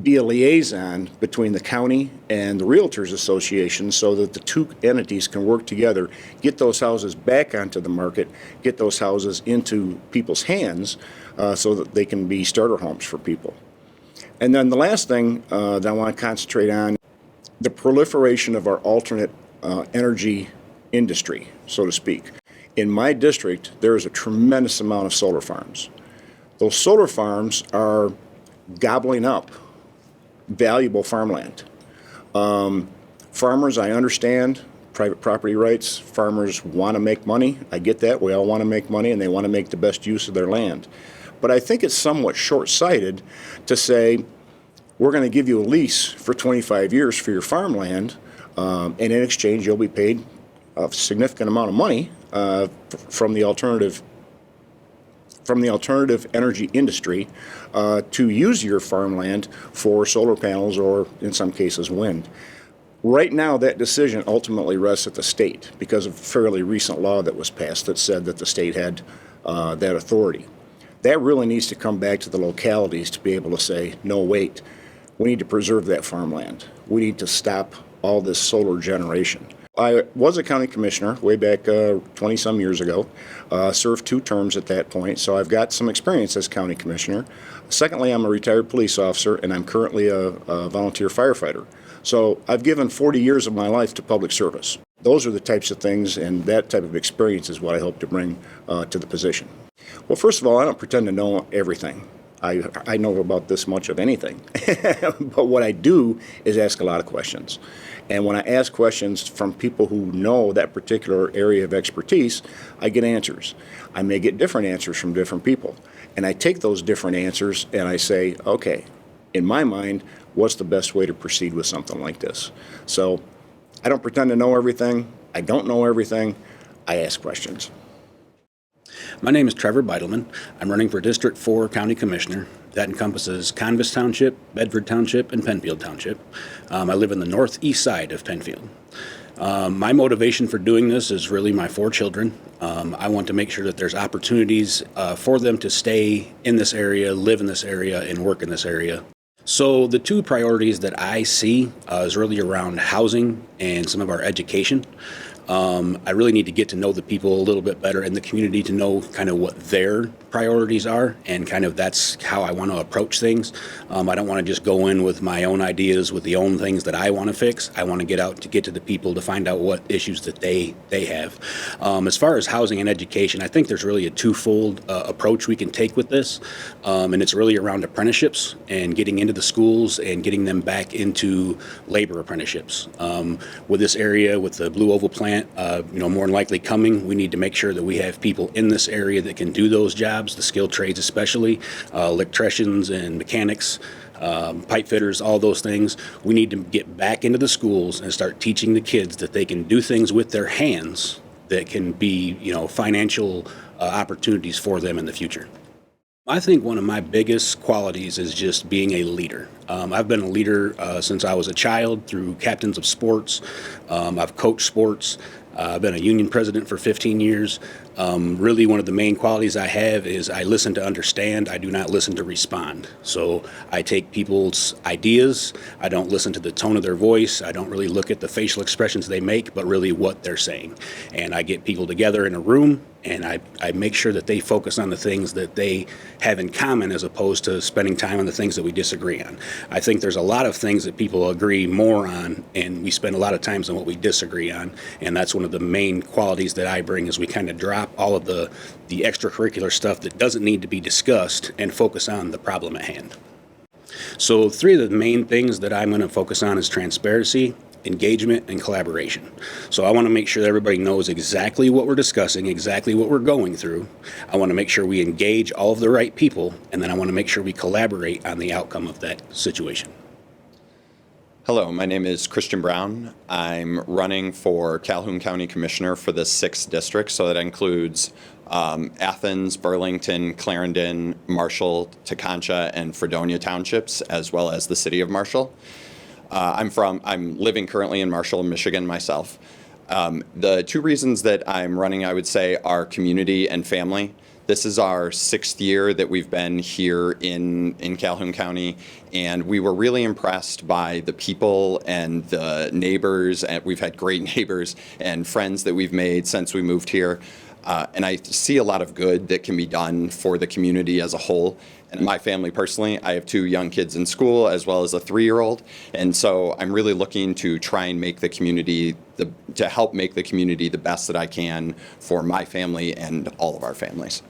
be a liaison between the county and the Realtors Association so that the 2 entities can work together, get those houses back onto the market, get those houses into people's hands so that they can be starter homes for people. And then the last thing that I want to concentrate on, the proliferation of our alternate energy industry, so to speak. In my district, there is a tremendous amount of solar farms. Those solar farms are gobbling up valuable farmland. Farmers, I understand, private property rights, farmers want to make money. I get that. We all want to make money, and they want to make the best use of their land. But I think it's somewhat short-sighted to say, we're going to give you a lease for 25 years for your farmland, and in exchange you'll be paid a significant amount of money from the alternative energy industry to use your farmland for solar panels or, in some cases, wind. Right now, that decision ultimately rests at the state because of a fairly recent law that was passed that said that the state had that authority. That really needs to come back to the localities to be able to say, no, wait, we need to preserve that farmland. We need to stop all this solar generation. I was a county commissioner way back 20-some years ago, served 2 terms at that point, so I've got some experience as county commissioner. Secondly, I'm a retired police officer, and I'm currently a volunteer firefighter. So I've given 40 years of my life to public service. Those are the types of things, and that type of experience is what I hope to bring to the position. Well, first of all, I don't pretend to know everything. I know about this much of anything. But what I do is ask a lot of questions. And when I ask questions from people who know that particular area of expertise, I get answers. I may get different answers from different people. And I take those different answers and I say, okay, in my mind, what's the best way to proceed with something like this? So I don't pretend to know everything. I don't know everything. I ask questions. My name is Trevor Beidelman. I'm running for District 4 County Commissioner. That encompasses Canvas Township, Bedford Township, and Penfield Township. I live in the northeast side of Penfield. My motivation for doing this is really my 4 children. I want to make sure that there's opportunities for them to stay in this area, live in this area, and work in this area. So the 2 priorities that I see is really around housing and some of our education. I really need to get to know the people a little bit better in the community to know kind of what their priorities are, and kind of that's how I want to approach things. I don't want to just go in with my own ideas, with the own things that I want to fix. I want to get out to get to the people to find out what issues that they have. As far as housing and education, I think there's really a twofold approach we can take with this, and it's really around apprenticeships and getting into the schools and getting them back into labor apprenticeships. With this area, with the Blue Oval plant, more than likely coming, we need to make sure that we have people in this area that can do those jobs, the skilled trades especially, electricians and mechanics, pipe fitters, all those things. We need to get back into the schools and start teaching the kids that they can do things with their hands that can be, financial opportunities for them in the future. I think one of my biggest qualities is just being a leader. I've been a leader since I was a child through captains of sports. I've coached sports. I've been a union president for 15 years. Really, one of the main qualities I have is I listen to understand. I do not listen to respond. So I take people's ideas. I don't listen to the tone of their voice. I don't really look at the facial expressions they make, but really what they're saying. And I get people together in a room, and I make sure that they focus on the things that they have in common as opposed to spending time on the things that we disagree on. I think there's a lot of things that people agree more on, and we spend a lot of times on what we disagree on. And that's one of the main qualities that I bring is we kind of drop all of the extracurricular stuff that doesn't need to be discussed and focus on the problem at hand. So 3 of the main things that I'm going to focus on is transparency, engagement, and collaboration. So I want to make sure that everybody knows exactly what we're discussing, exactly what we're going through. I want to make sure we engage all of the right people, and then I want to make sure we collaborate on the outcome of that situation. Hello, my name is Christian Brown. I'm running for Calhoun County Commissioner for the 6th District, so that includes Athens, Burlington, Clarendon, Marshall, Teconcha, and Fredonia townships, as well as the city of Marshall. I'm living currently in Marshall, Michigan myself. The 2 reasons that I'm running, I would say, are community and family. This is our 6th year that we've been here in Calhoun County, and we were really impressed by the people and the neighbors, and we've had great neighbors and friends that we've made since we moved here. And I see a lot of good that can be done for the community as a whole. And my family personally, I have 2 young kids in school as well as a 3-year-old. And so I'm really looking to try and make the community, to help make the community the best that I can for my family and all of our families.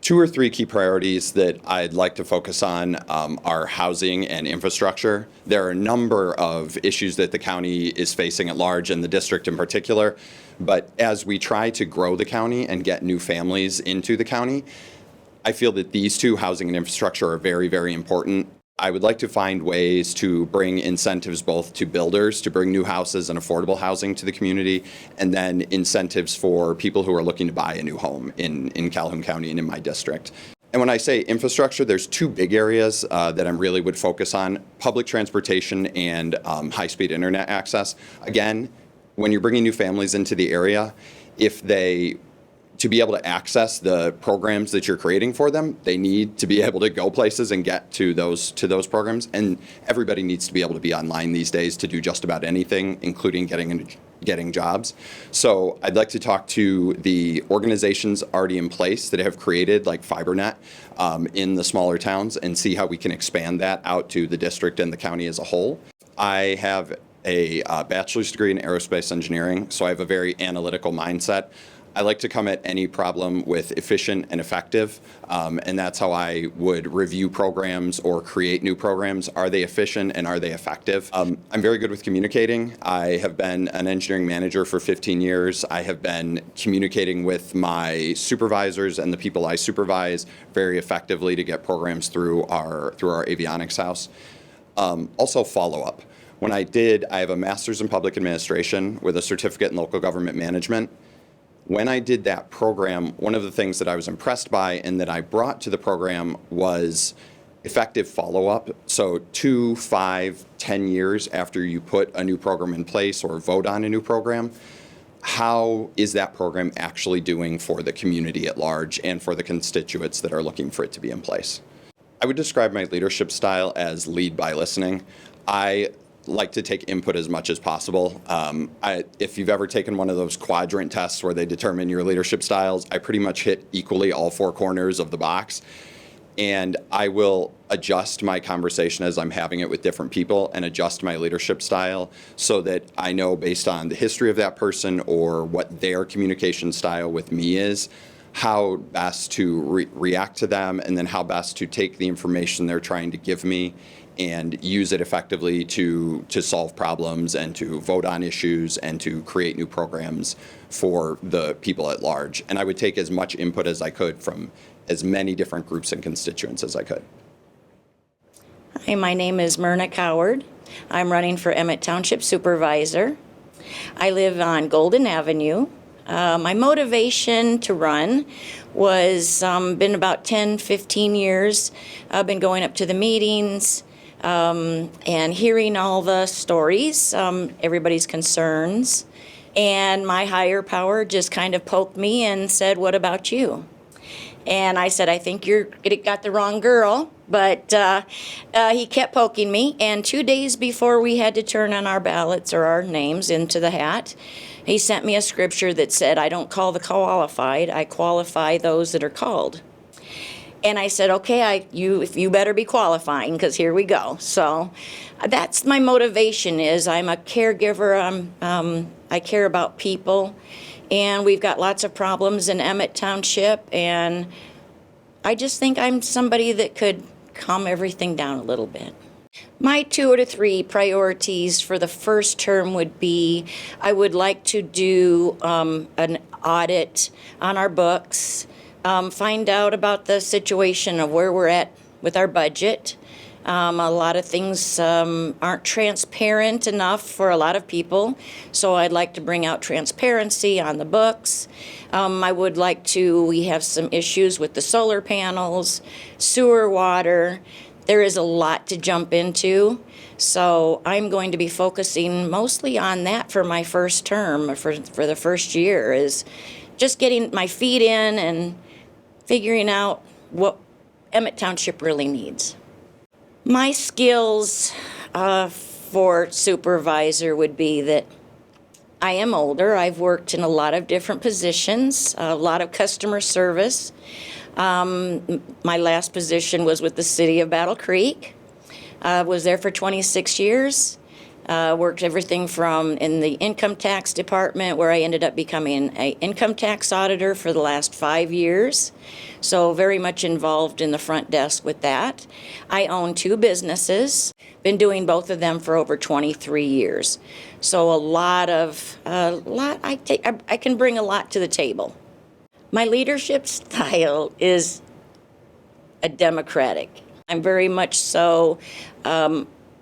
2 or 3 key priorities that I'd like to focus on are housing and infrastructure. There are a number of issues that the county is facing at large, and the district in particular. But as we try to grow the county and get new families into the county, I feel that these 2, housing and infrastructure, are very, very important. I would like to find ways to bring incentives both to builders to bring new houses and affordable housing to the community, and then incentives for people who are looking to buy a new home in Calhoun County and in my district. And when I say infrastructure, there's 2 big areas that I really would focus on: public transportation and high-speed internet access. Again, when you're bringing new families into the area, to be able to access the programs that you're creating for them, they need to be able to go places and get to those programs. And everybody needs to be able to be online these days to do just about anything, including getting jobs. So I'd like to talk to the organizations already in place that have created, like FiberNet, in the smaller towns, and see how we can expand that out to the district and the county as a whole. I have a bachelor's degree in aerospace engineering, so I have a very analytical mindset. I like to come at any problem with efficient and effective, and that's how I would review programs or create new programs. Are they efficient and are they effective? I'm very good with communicating. I have been an engineering manager for 15 years. I have been communicating with my supervisors and the people I supervise very effectively to get programs through our avionics house. Also follow-up. I have a master's in public administration with a certificate in local government management. When I did that program, one of the things that I was impressed by and that I brought to the program was effective follow-up. So 2, 5, 10 years after you put a new program in place or vote on a new program, how is that program actually doing for the community at large and for the constituents that are looking for it to be in place? I would describe my leadership style as lead by listening. I like to take input as much as possible. If you've ever taken one of those quadrant tests where they determine your leadership styles, I pretty much hit equally all 4 corners of the box. And I will adjust my conversation as I'm having it with different people and adjust my leadership style so that I know, based on the history of that person or what their communication style with me is, how best to react to them, and then how best to take the information they're trying to give me and use it effectively to solve problems and to vote on issues and to create new programs for the people at large. And I would take as much input as I could from as many different groups and constituents as I could. Hi, my name is Myrna Coward. I'm running for Emmett Township Supervisor. I live on Golden Avenue. My motivation to run was been about 10, 15 years. I've been going up to the meetings and hearing all the stories, everybody's concerns, And my higher power just kind of poked me and said, "What about you?" And I said, "I think you got the wrong girl." But he kept poking me. And 2 days before we had to turn on our ballots or our names into the hat, he sent me a scripture that said, "I don't call the qualified, I qualify those that are called." And I said, "Okay, you better be qualifying, because here we go." So that's my motivation. Is I'm a caregiver. I care about people, and we've got lots of problems in Emmett Township, and I just think I'm somebody that could calm everything down a little bit. My 2 to 3 priorities for the first term would be, I would like to do an audit on our books, find out about the situation of where we're at with our budget. A lot of things aren't transparent enough for a lot of people, so I'd like to bring out transparency on the books. We have some issues with the solar panels, sewer, water. There is a lot to jump into, so I'm going to be focusing mostly on that for my first term, for the first year, is just getting my feet in and figuring out what Emmett Township really needs. My skills for supervisor would be that I am older. I've worked in a lot of different positions, a lot of customer service. My last position was with the city of Battle Creek. Was there for 26 years. Worked everything from in the income tax department, where I ended up becoming an income tax auditor for the last 5 years. So very much involved in the front desk with that. I own 2 businesses. Been doing both of them for over 23 years. So I can bring a lot to the table. My leadership style is a democratic. I'm very much so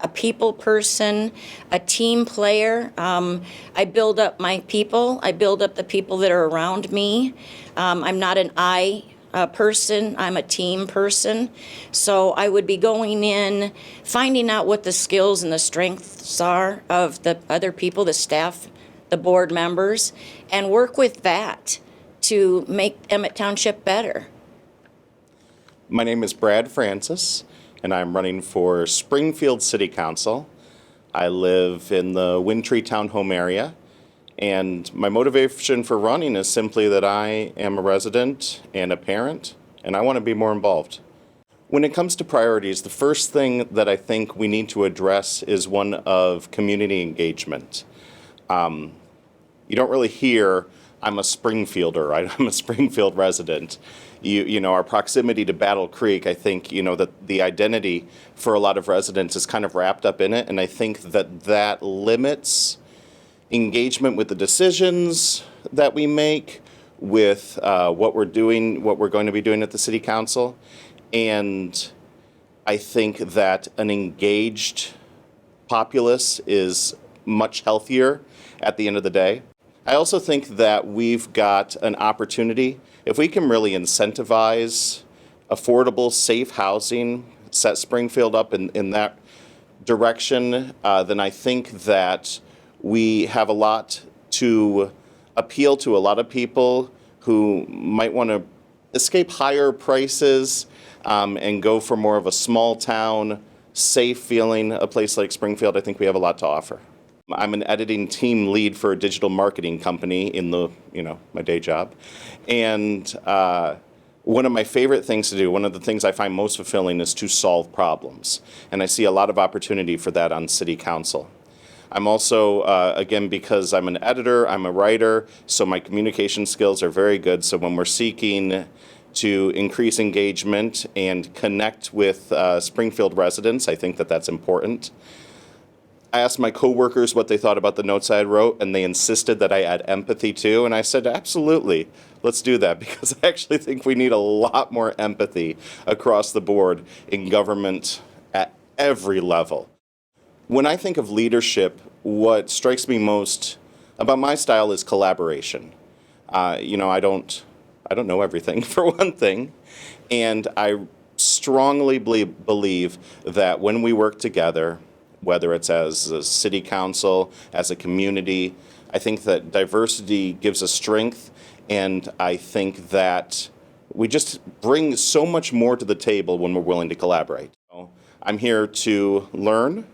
a people person, a team player. I build up my people. I build up the people that are around me. I'm not an I person. I'm a team person. So I would be going in, finding out what the skills and the strengths are of the other people, the staff, the board members, and work with that to make Emmett Township better. My name is Brad Francis, and I'm running for Springfield City Council. I live in the Windtree Townhome area, and my motivation for running is simply that I am a resident and a parent, and I want to be more involved. When it comes to priorities, the first thing that I think we need to address is one of community engagement. You don't really hear, "I'm a Springfielder," right? I'm a Springfield resident. You know, our proximity to Battle Creek, I think, that the identity for a lot of residents is kind of wrapped up in it, and I think that limits engagement with the decisions that we make, with what we're going to be doing at the City Council, and I think that an engaged populace is much healthier at the end of the day. I also think that we've got an opportunity, if we can really incentivize affordable, safe housing, set Springfield up in that direction, then I think that we have a lot to appeal to a lot of people who might want to escape higher prices and go for more of a small town, safe feeling, a place like Springfield. I think we have a lot to offer. I'm an editing team lead for a digital marketing company in my day job. And one of my favorite things to do, one of the things I find most fulfilling, is to solve problems. And I see a lot of opportunity for that on City Council. I'm also, again, because I'm an editor, I'm a writer, so my communication skills are very good. So when we're seeking to increase engagement and connect with Springfield residents, I think that that's important. I asked my coworkers what they thought about the notes I wrote, and they insisted that I add empathy too. And I said, absolutely, let's do that, because I actually think we need a lot more empathy across the board in government at every level. When I think of leadership, what strikes me most about my style is collaboration. I don't know everything, for one thing, and I strongly believe that when we work together, whether it's as a city council, as a community. I think that diversity gives us strength, and I think that we just bring so much more to the table when we're willing to collaborate. I'm here to learn.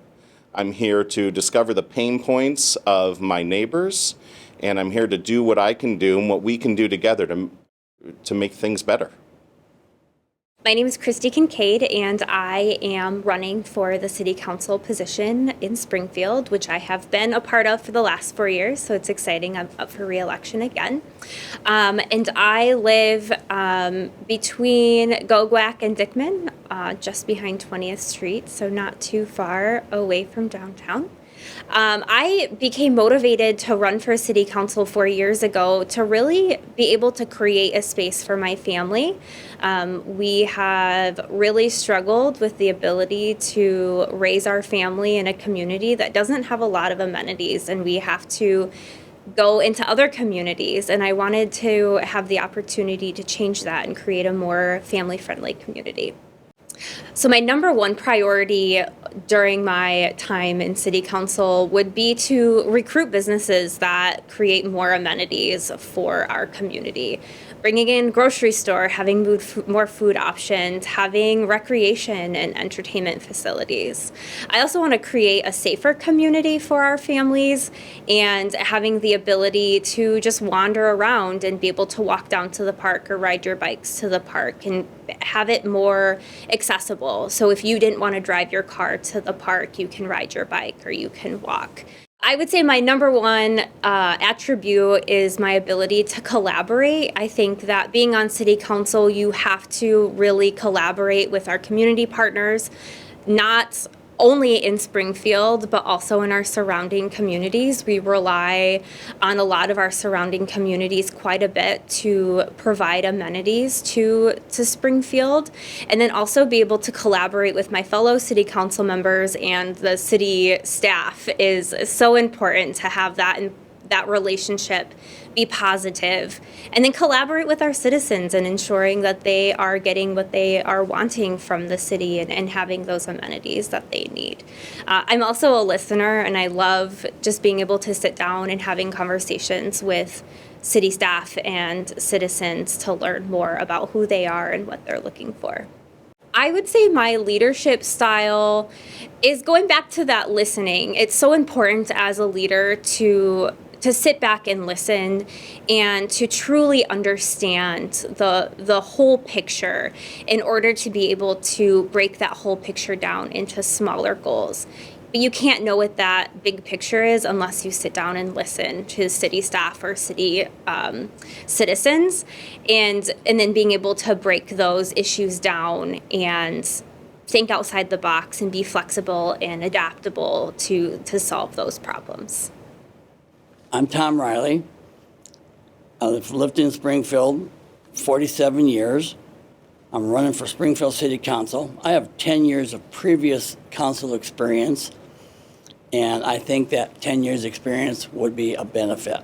I'm here to discover the pain points of my neighbors, and I'm here to do what I can do and what we can do together to make things better. My name is Christy Kincaid, and I am running for the City Council position in Springfield, which I have been a part of for the last 4 years, so it's exciting. I'm up for re-election again. And I live between Gogwack and Dickman, just behind 20th Street, so not too far away from downtown. I became motivated to run for city council 4 years ago to really be able to create a space for my family. We have really struggled with the ability to raise our family in a community that doesn't have a lot of amenities, and we have to go into other communities, and I wanted to have the opportunity to change that and create a more family-friendly community. So my number one priority during my time in City Council would be to recruit businesses that create more amenities for our community. Bringing in grocery store, having more food options, having recreation and entertainment facilities. I also want to create a safer community for our families and having the ability to just wander around and be able to walk down to the park or ride your bikes to the park and have it more accessible. So if you didn't want to drive your car to the park, you can ride your bike or you can walk. I would say my number one attribute is my ability to collaborate. I think that being on City Council, you have to really collaborate with our community partners, not only in Springfield, but also in our surrounding communities. We rely on a lot of our surrounding communities quite a bit to provide amenities to Springfield, and then also be able to collaborate with my fellow city council members and the city staff is so important to have that relationship be positive, and then collaborate with our citizens and ensuring that they are getting what they are wanting from the city and having those amenities that they need. I'm also a listener, and I love just being able to sit down and having conversations with city staff and citizens to learn more about who they are and what they're looking for. I would say my leadership style is going back to that listening. It's so important as a leader to sit back and listen and to truly understand the whole picture in order to be able to break that whole picture down into smaller goals. But you can't know what that big picture is unless you sit down and listen to city staff or city citizens, and then being able to break those issues down and think outside the box and be flexible and adaptable to solve those problems. I'm Tom Riley. I've lived in Springfield 47 years. I'm running for Springfield City Council. I have 10 years of previous council experience, and I think that 10 years experience would be a benefit.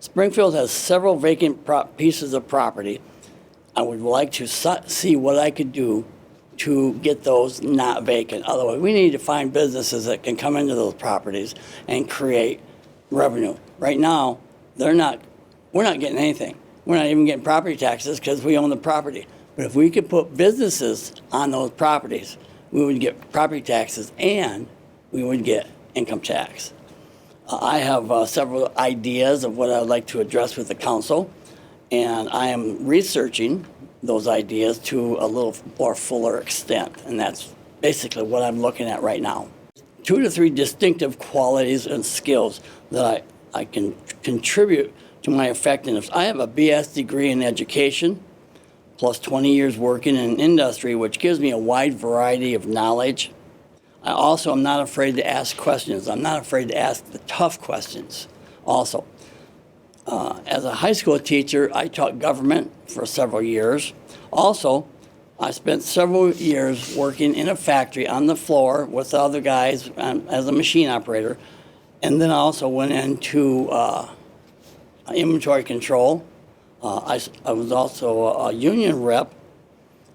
Springfield has several vacant pieces of property. I would like to see what I could do to get those not vacant. Otherwise, we need to find businesses that can come into those properties and create revenue. Right now, we're not getting anything. We're not even getting property taxes because we own the property. But if we could put businesses on those properties, we would get property taxes and we would get income tax. I have several ideas of what I would like to address with the council, and I am researching those ideas to a little more fuller extent, and that's basically what I'm looking at right now. 2 to 3 distinctive qualities and skills that I can contribute to my effectiveness. I have a BS degree in education, plus 20 years working in industry, which gives me a wide variety of knowledge. I also am not afraid to ask questions. I'm not afraid to ask the tough questions also. As a high school teacher, I taught government for several years. Also, I spent several years working in a factory on the floor with other guys as a machine operator. And then I also went into inventory control. I was also a union rep.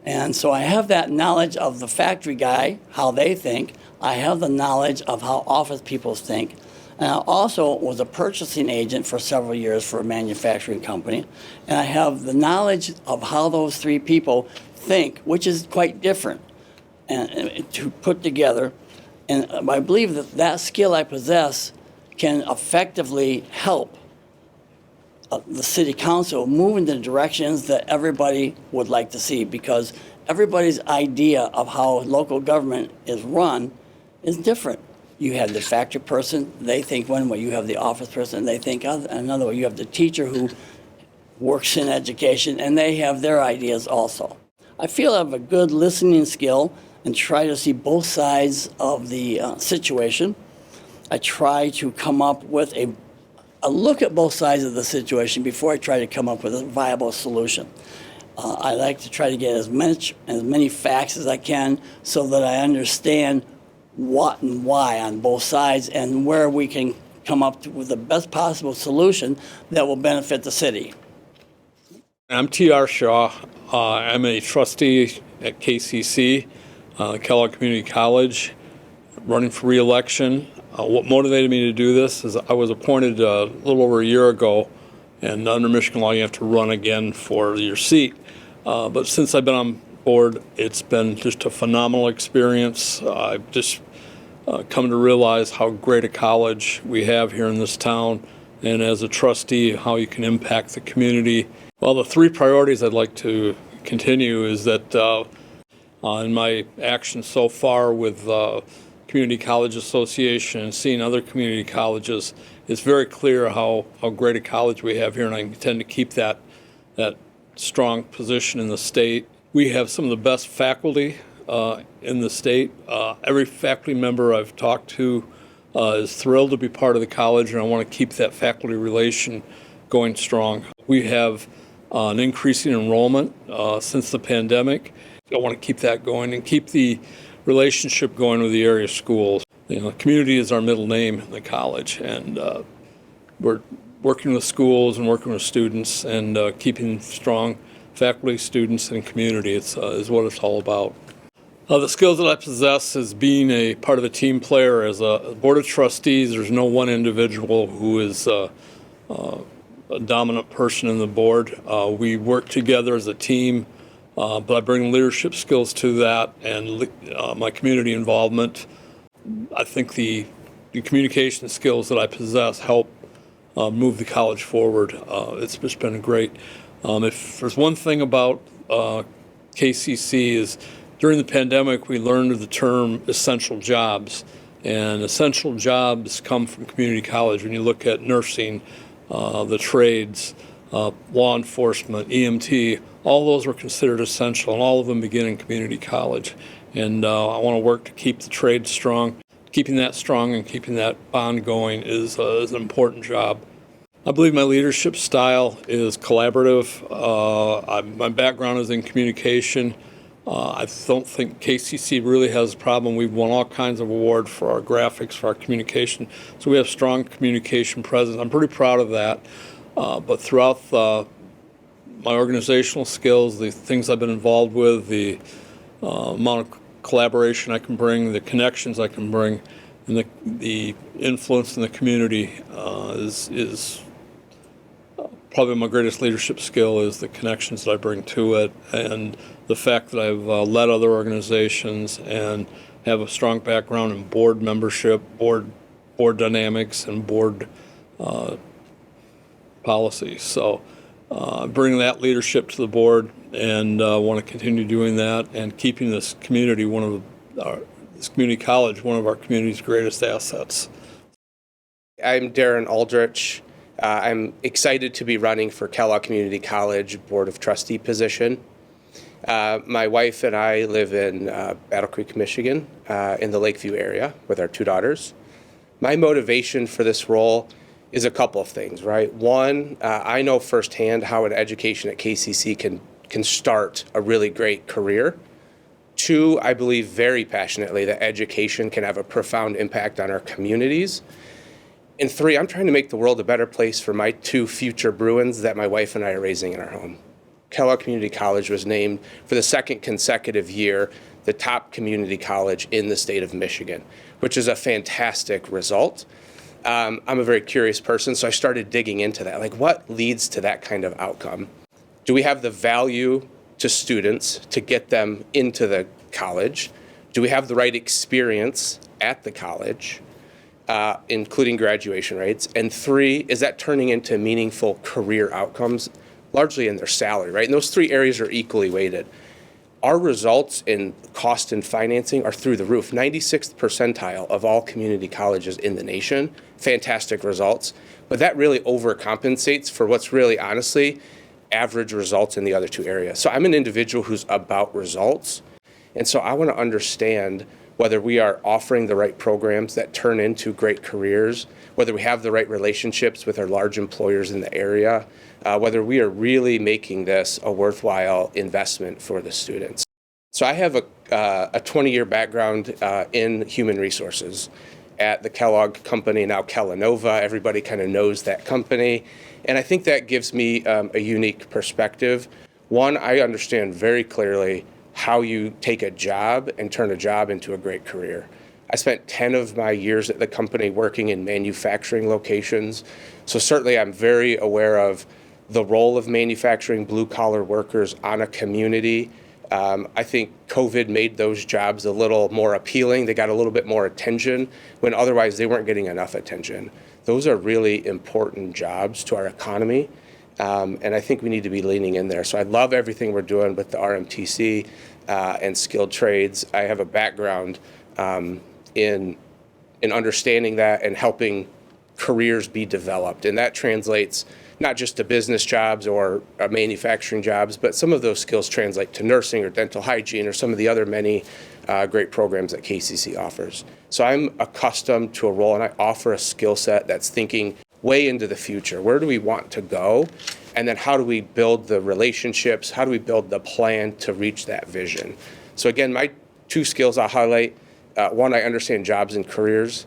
And so I have that knowledge of the factory guy, how they think. I have the knowledge of how office people think. And I also was a purchasing agent for several years for a manufacturing company. And I have the knowledge of how those three people think, which is quite different and to put together. And I believe that that skill I possess can effectively help the city council move in the directions that everybody would like to see, because everybody's idea of how local government is run is different. You have the factory person, they think one way. You have the office person, they think another way. You have the teacher who works in education, and they have their ideas also. I feel I have a good listening skill and try to see both sides of the situation. I try to come up with a look at both sides of the situation before I try to come up with a viable solution. I like to try to get as many facts as I can so that I understand what and why on both sides and where we can come up with the best possible solution that will benefit the city. I'm T.R. Shaw. I'm a trustee at KCC, Kellogg Community College, running for re-election. What motivated me to do this is I was appointed a little over a year ago, and under Michigan law you have to run again for your seat. But since I've been on board, it's been just a phenomenal experience. I've just come to realize how great a college we have here in this town, and as a trustee, how you can impact the community. Well, the three priorities I'd like to continue is that in my actions so far with Community College Association and seeing other community colleges, it's very clear how great a college we have here, and I intend to keep that strong position in the state. We have some of the best faculty in the state. Every faculty member I've talked to is thrilled to be part of the college, and I want to keep that faculty relation going strong. We have an increasing enrollment since the pandemic. I want to keep that going and keep the relationship going with the area schools. You know, community is our middle name in the college, and we're working with schools and working with students and keeping strong faculty, students, and community is what it's all about. The skills that I possess is being a part of a team player. As a board of trustees, there's no one individual who is a dominant person in the board. We work together as a team, but I bring leadership skills to that and my community involvement. I think the communication skills that I possess help move the college forward. It's just been great. If there's one thing about KCC is during the pandemic, we learned the term essential jobs, and essential jobs come from community college. When you look at nursing, the trades, law enforcement, EMT, all those were considered essential, and all of them begin in community college. And I want to work to keep the trade strong. Keeping that strong and keeping that bond going is an important job. I believe my leadership style is collaborative. My background is in communication. I don't think KCC really has a problem. We've won all kinds of awards for our graphics, for our communication. So we have strong communication presence. I'm pretty proud of that. But throughout my organizational skills, the things I've been involved with, the amount of collaboration I can bring, the connections I can bring, and the influence in the community is probably my greatest leadership skill is the connections that I bring to it, and the fact that I've led other organizations and have a strong background in board membership, board dynamics, and board policy. So bringing that leadership to the board, and want to continue doing that and keeping this community this community college one of our community's greatest assets. I'm Darren Aldrich. I'm excited to be running for Kellogg Community College Board of Trustee position. My wife and I live in Battle Creek, Michigan, in the Lakeview area with our two daughters. My motivation for this role is a couple of things, right? One, I know firsthand how an education at KCC can start a really great career. Two, I believe very passionately that education can have a profound impact on our communities. And three, I'm trying to make the world a better place for my two future Bruins that my wife and I are raising in our home. Kellogg Community College was named for the second consecutive year the top community college in the state of Michigan, which is a fantastic result. I'm a very curious person, so I started digging into that. Like, what leads to that kind of outcome? Do we have the value to students to get them into the college? Do we have the right experience at the college, including graduation rates? And 3, is that turning into meaningful career outcomes, largely in their salary, right? And those 3 areas are equally weighted. Our results in cost and financing are through the roof. 96th percentile of all community colleges in the nation. Fantastic results. But that really overcompensates for what's really, honestly, average results in the other 2 areas. So I'm an individual who's about results. And so I want to understand whether we are offering the right programs that turn into great careers, whether we have the right relationships with our large employers in the area, whether we are really making this a worthwhile investment for the students. So I have a 20-year background in human resources at the Kellogg company, now Kellanova. Everybody kind of knows that company. And I think that gives me a unique perspective. One, I understand very clearly how you take a job and turn a job into a great career. I spent 10 of my years at the company working in manufacturing locations. So certainly I'm very aware of the role of manufacturing blue-collar workers on a community. I think COVID made those jobs a little more appealing. They got a little bit more attention when otherwise they weren't getting enough attention. Those are really important jobs to our economy, and I think we need to be leaning in there. So I love everything we're doing with the RMTC and skilled trades. I have a background in understanding that and helping careers be developed, and that translates not just to business jobs or manufacturing jobs, but some of those skills translate to nursing or dental hygiene or some of the other many great programs that KCC offers. So I'm accustomed to a role, and I offer a skill set that's thinking way into the future. Where do we want to go? And then how do we build the relationships? How do we build the plan to reach that vision? So again, my 2 skills I'll highlight. 1, I understand jobs and careers.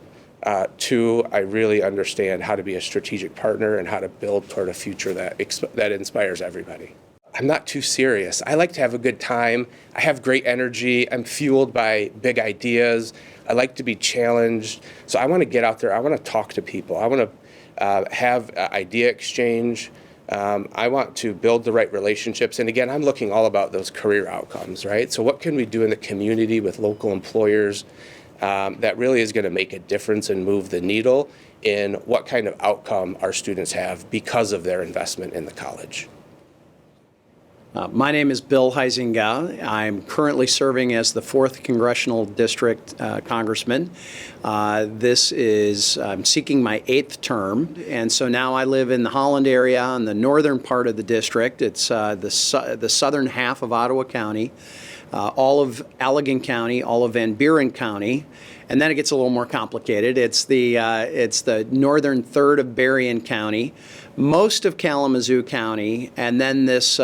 2, I really understand how to be a strategic partner and how to build toward a future that inspires everybody. I'm not too serious. I like to have a good time. I have great energy. I'm fueled by big ideas. I like to be challenged. So I want to get out there. I want to talk to people. I want to have idea exchange. I want to build the right relationships. And again, I'm looking all about those career outcomes, right? So what can we do in the community with local employers that really is going to make a difference and move the needle in what kind of outcome our students have because of their investment in the college. My name is Bill Huizinga. I'm currently serving as the 4th Congressional District Congressman. I'm seeking my 8th term, and so now I live in the Holland area in the northern part of the district. It's the southern half of Ottawa County, all of Allegan County, all of Van Buren County, and then it gets a little more complicated. It's the northern third of Berrien County, most of Kalamazoo County, and then this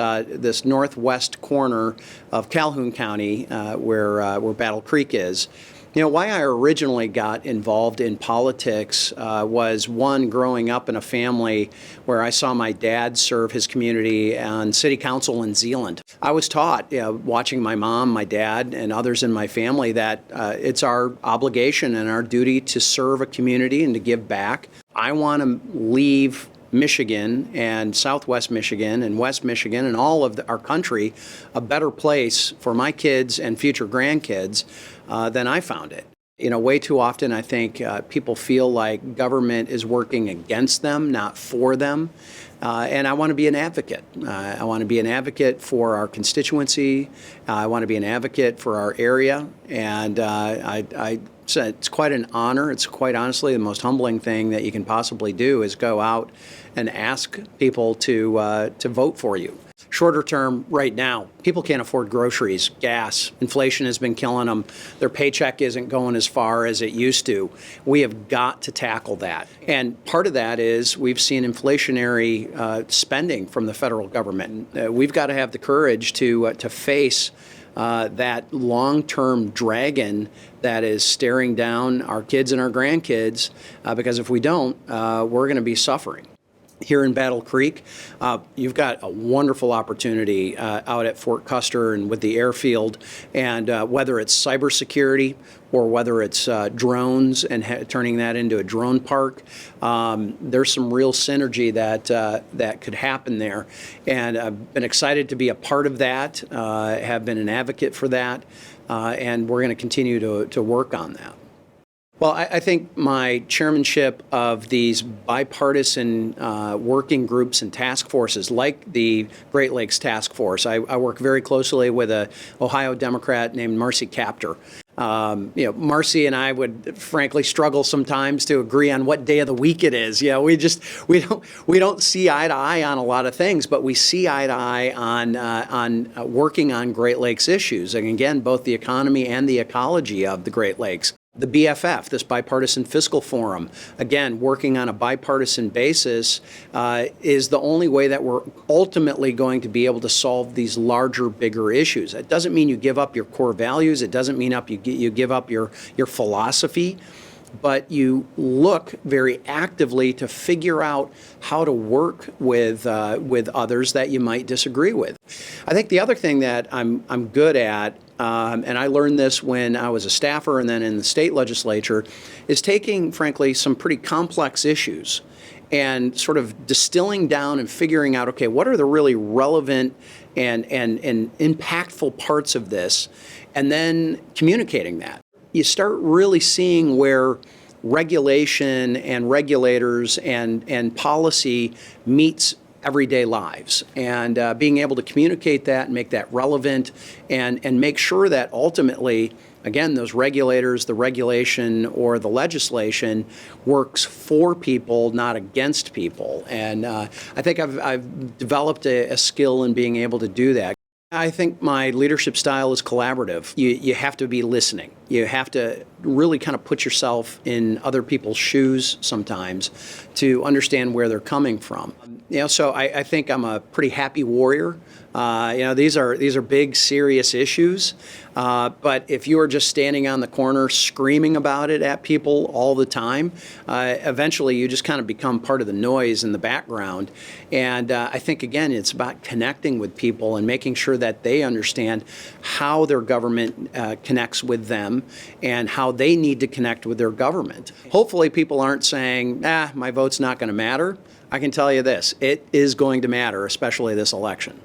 northwest corner of Calhoun County, where Battle Creek is. You know, why I originally got involved in politics was, one, growing up in a family where I saw my dad serve his community on city council in Zeeland. I was taught, watching my mom, my dad, and others in my family, that it's our obligation and our duty to serve a community and to give back. I want to leave Michigan and Southwest Michigan and West Michigan and all of our country a better place for my kids and future grandkids than I found it. You know, way too often I think people feel like government is working against them, not for them. And I want to be an advocate. I want to be an advocate for our constituency. I want to be an advocate for our area. And it's quite an honor. It's quite honestly the most humbling thing that you can possibly do is go out and ask people to vote for you. Shorter term, right now, people can't afford groceries, gas. Inflation has been killing them. Their paycheck isn't going as far as it used to. We have got to tackle that. And part of that is we've seen inflationary spending from the federal government. We've got to have the courage to face that long-term dragon that is staring down our kids and our grandkids, because if we don't, we're going to be suffering. here in Battle Creek, you've got a wonderful opportunity out at Fort Custer and with the airfield, and whether it's cybersecurity or whether it's drones and turning that into a drone park, there's some real synergy that could happen there. And I've been excited to be a part of that, have been an advocate for that, and we're going to continue to work on that. Well, I think my chairmanship of these bipartisan working groups and task forces, like the Great Lakes Task Force, I work very closely with an Ohio Democrat named Marcy Kaptur. Marcy and I would frankly struggle sometimes to agree on what day of the week it is. We don't see eye to eye on a lot of things, but we see eye to eye on working on Great Lakes issues, and again, both the economy and the ecology of the Great Lakes. The BFF, this Bipartisan Fiscal Forum, again, working on a bipartisan basis, is the only way that we're ultimately going to be able to solve these larger, bigger issues. It doesn't mean you give up your core values. It doesn't mean you give up your philosophy. But you look very actively to figure out how to work with others that you might disagree with. I think the other thing that I'm good at, and I learned this when I was a staffer and then in the state legislature, is taking, frankly, some pretty complex issues and sort of distilling down and figuring out, okay, what are the really relevant and impactful parts of this, and then communicating that. You start really seeing where regulation and regulators and policy meets everyday lives, and being able to communicate that and make that relevant and make sure that ultimately, again, those regulators, the regulation or the legislation works for people, not against people. And I think I've developed a skill in being able to do that. I think my leadership style is collaborative. You have to be listening. You have to really kind of put yourself in other people's shoes sometimes to understand where they're coming from. So I think I'm a pretty happy warrior. These are big, serious issues. But if you are just standing on the corner screaming about it at people all the time, eventually you just kind of become part of the noise in the background. And I think, again, it's about connecting with people and making sure that they understand how their government connects with them and how they need to connect with their government. Hopefully people aren't saying, my vote's not going to matter. I can tell you this, it is going to matter, especially this election.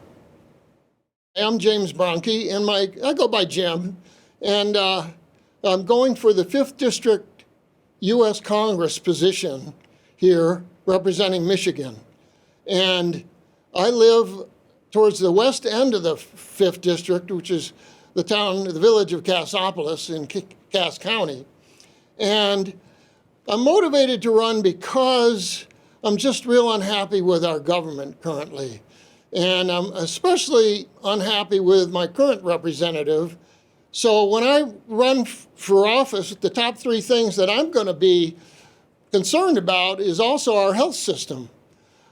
I'm James Bronke, and I go by Jim, and I'm going for the 5th District U.S. Congress position here, representing Michigan. And I live towards the west end of the 5th District, which is the village of Cassopolis in Cass County. And I'm motivated to run because I'm just real unhappy with our government currently. And I'm especially unhappy with my current representative. So when I run for office, the top 3 things that I'm going to be concerned about is also our health system.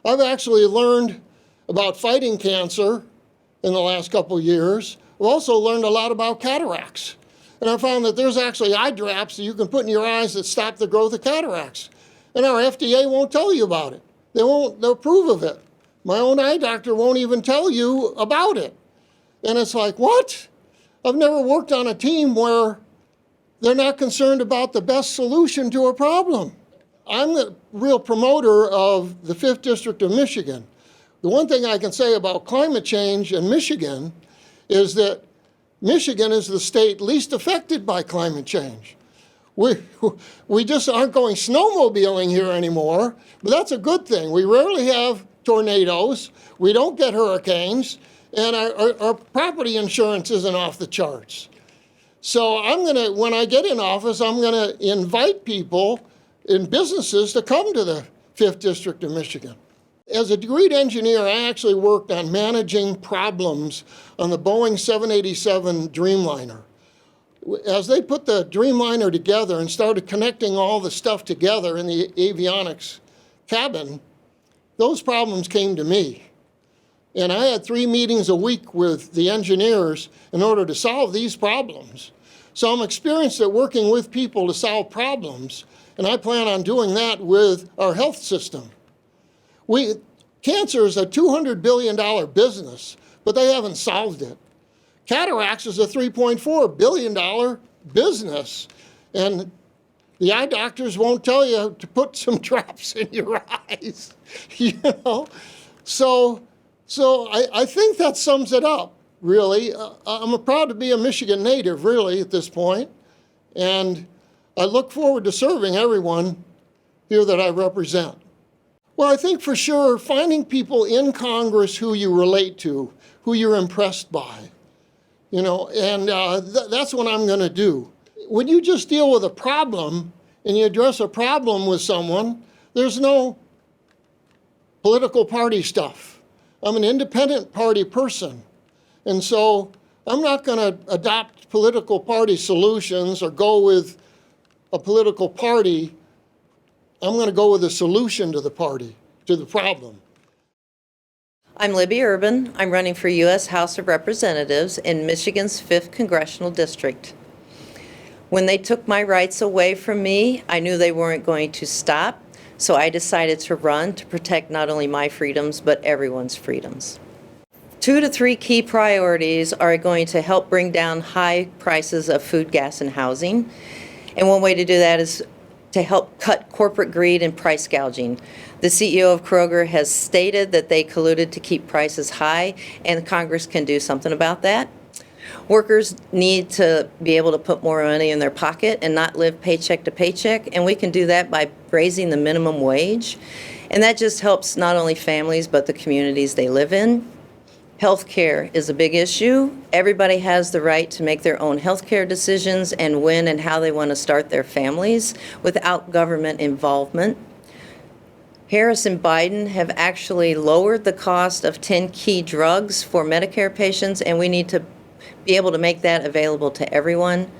I've actually learned about fighting cancer in the last couple of years. I've also learned a lot about cataracts. And I found that there's actually eye drops that you can put in your eyes that stop the growth of cataracts. And our FDA won't tell you about it. They'll approve of it. My own eye doctor won't even tell you about it. And it's like, what? I've never worked on a team where they're not concerned about the best solution to a problem. I'm the real promoter of the 5th District of Michigan. The one thing I can say about climate change in Michigan is that Michigan is the state least affected by climate change. We just aren't going snowmobiling here anymore, but that's a good thing. We rarely have tornadoes, we don't get hurricanes, and our property insurance isn't off the charts. So when I get in office, I'm gonna invite people and businesses to come to the 5th District of Michigan. As a degreed engineer, I actually worked on managing problems on the Boeing 787 Dreamliner. As they put the Dreamliner together and started connecting all the stuff together in the avionics cabin, those problems came to me. And I had 3 meetings a week with the engineers in order to solve these problems. So I'm experienced at working with people to solve problems, and I plan on doing that with our health system. Cancer is a $200 billion business, but they haven't solved it. Cataracts is a $3.4 billion business, and the eye doctors won't tell you to put some drops in your eyes, you know? So I think that sums it up, really. I'm proud to be a Michigan native, really, at this point, and I look forward to serving everyone here that I represent. Well, I think for sure finding people in Congress who you relate to, who you're impressed by, you know, and that's what I'm going to do. When you just deal with a problem and you address a problem with someone, there's no political party stuff. I'm an independent party person, and so I'm not going to adopt political party solutions or go with a political party. I'm going to go with a solution to the problem. I'm Libby Urban. I'm running for U.S. House of Representatives in Michigan's 5th Congressional District. When they took my rights away from me, I knew they weren't going to stop, so I decided to run to protect not only my freedoms, but everyone's freedoms. 2 to 3 key priorities are going to help bring down high prices of food, gas, and housing. And one way to do that is to help cut corporate greed and price gouging. The CEO of Kroger has stated that they colluded to keep prices high, and Congress can do something about that. Workers need to be able to put more money in their pocket and not live paycheck to paycheck, and we can do that by raising the minimum wage. And that just helps not only families, but the communities they live in. Healthcare is a big issue. Everybody has the right to make their own healthcare decisions and when and how they want to start their families without government involvement. Harris and Biden have actually lowered the cost of 10 key drugs for Medicare patients, and we need to be able to make that available to everyone.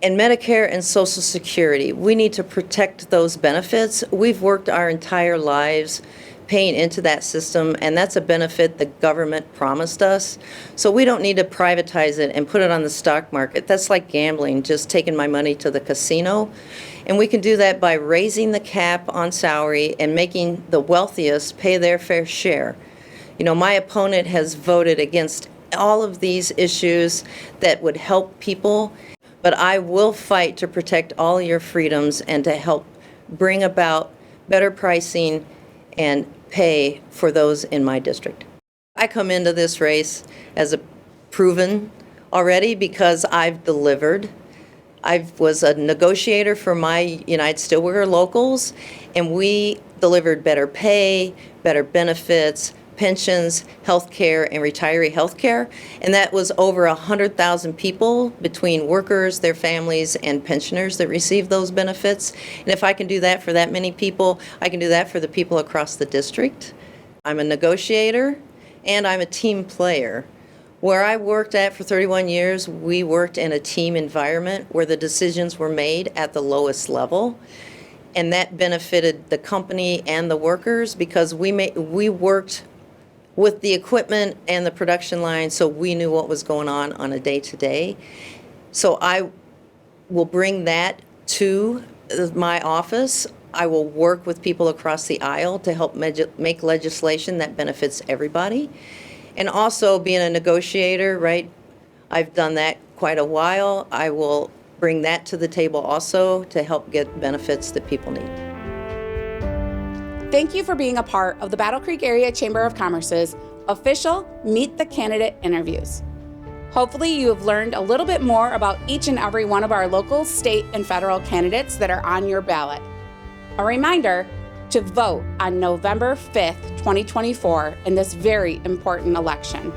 And Medicare and Social Security, we need to protect those benefits. We've worked our entire lives paying into that system, and that's a benefit the government promised us. So we don't need to privatize it and put it on the stock market. That's like gambling, just taking my money to the casino. And we can do that by raising the cap on salary and making the wealthiest pay their fair share. You know, my opponent has voted against all of these issues that would help people, but I will fight to protect all your freedoms and to help bring about better pricing and pay for those in my district. I come into this race as a proven already because I've delivered. I was a negotiator for my United Steelworker locals, and we delivered better pay, better benefits, pensions, health care, and retiree health care. And that was over 100,000 people between workers, their families, and pensioners that received those benefits. And if I can do that for that many people, I can do that for the people across the district. I'm a negotiator, and I'm a team player. Where I worked at for 31 years, we worked in a team environment where the decisions were made at the lowest level. And that benefited the company and the workers because we worked with the equipment and the production line, so we knew what was going on a day-to-day. So I will bring that to my office. I will work with people across the aisle to help make legislation that benefits everybody. And also being a negotiator, right? I've done that quite a while. I will bring that to the table also to help get benefits that people need. Thank you for being a part of the Battle Creek Area Chamber of Commerce's official Meet the Candidate interviews. Hopefully you have learned a little bit more about each and every one of our local, state, and federal candidates that are on your ballot. A reminder to vote on November 5th, 2024 in this very important election.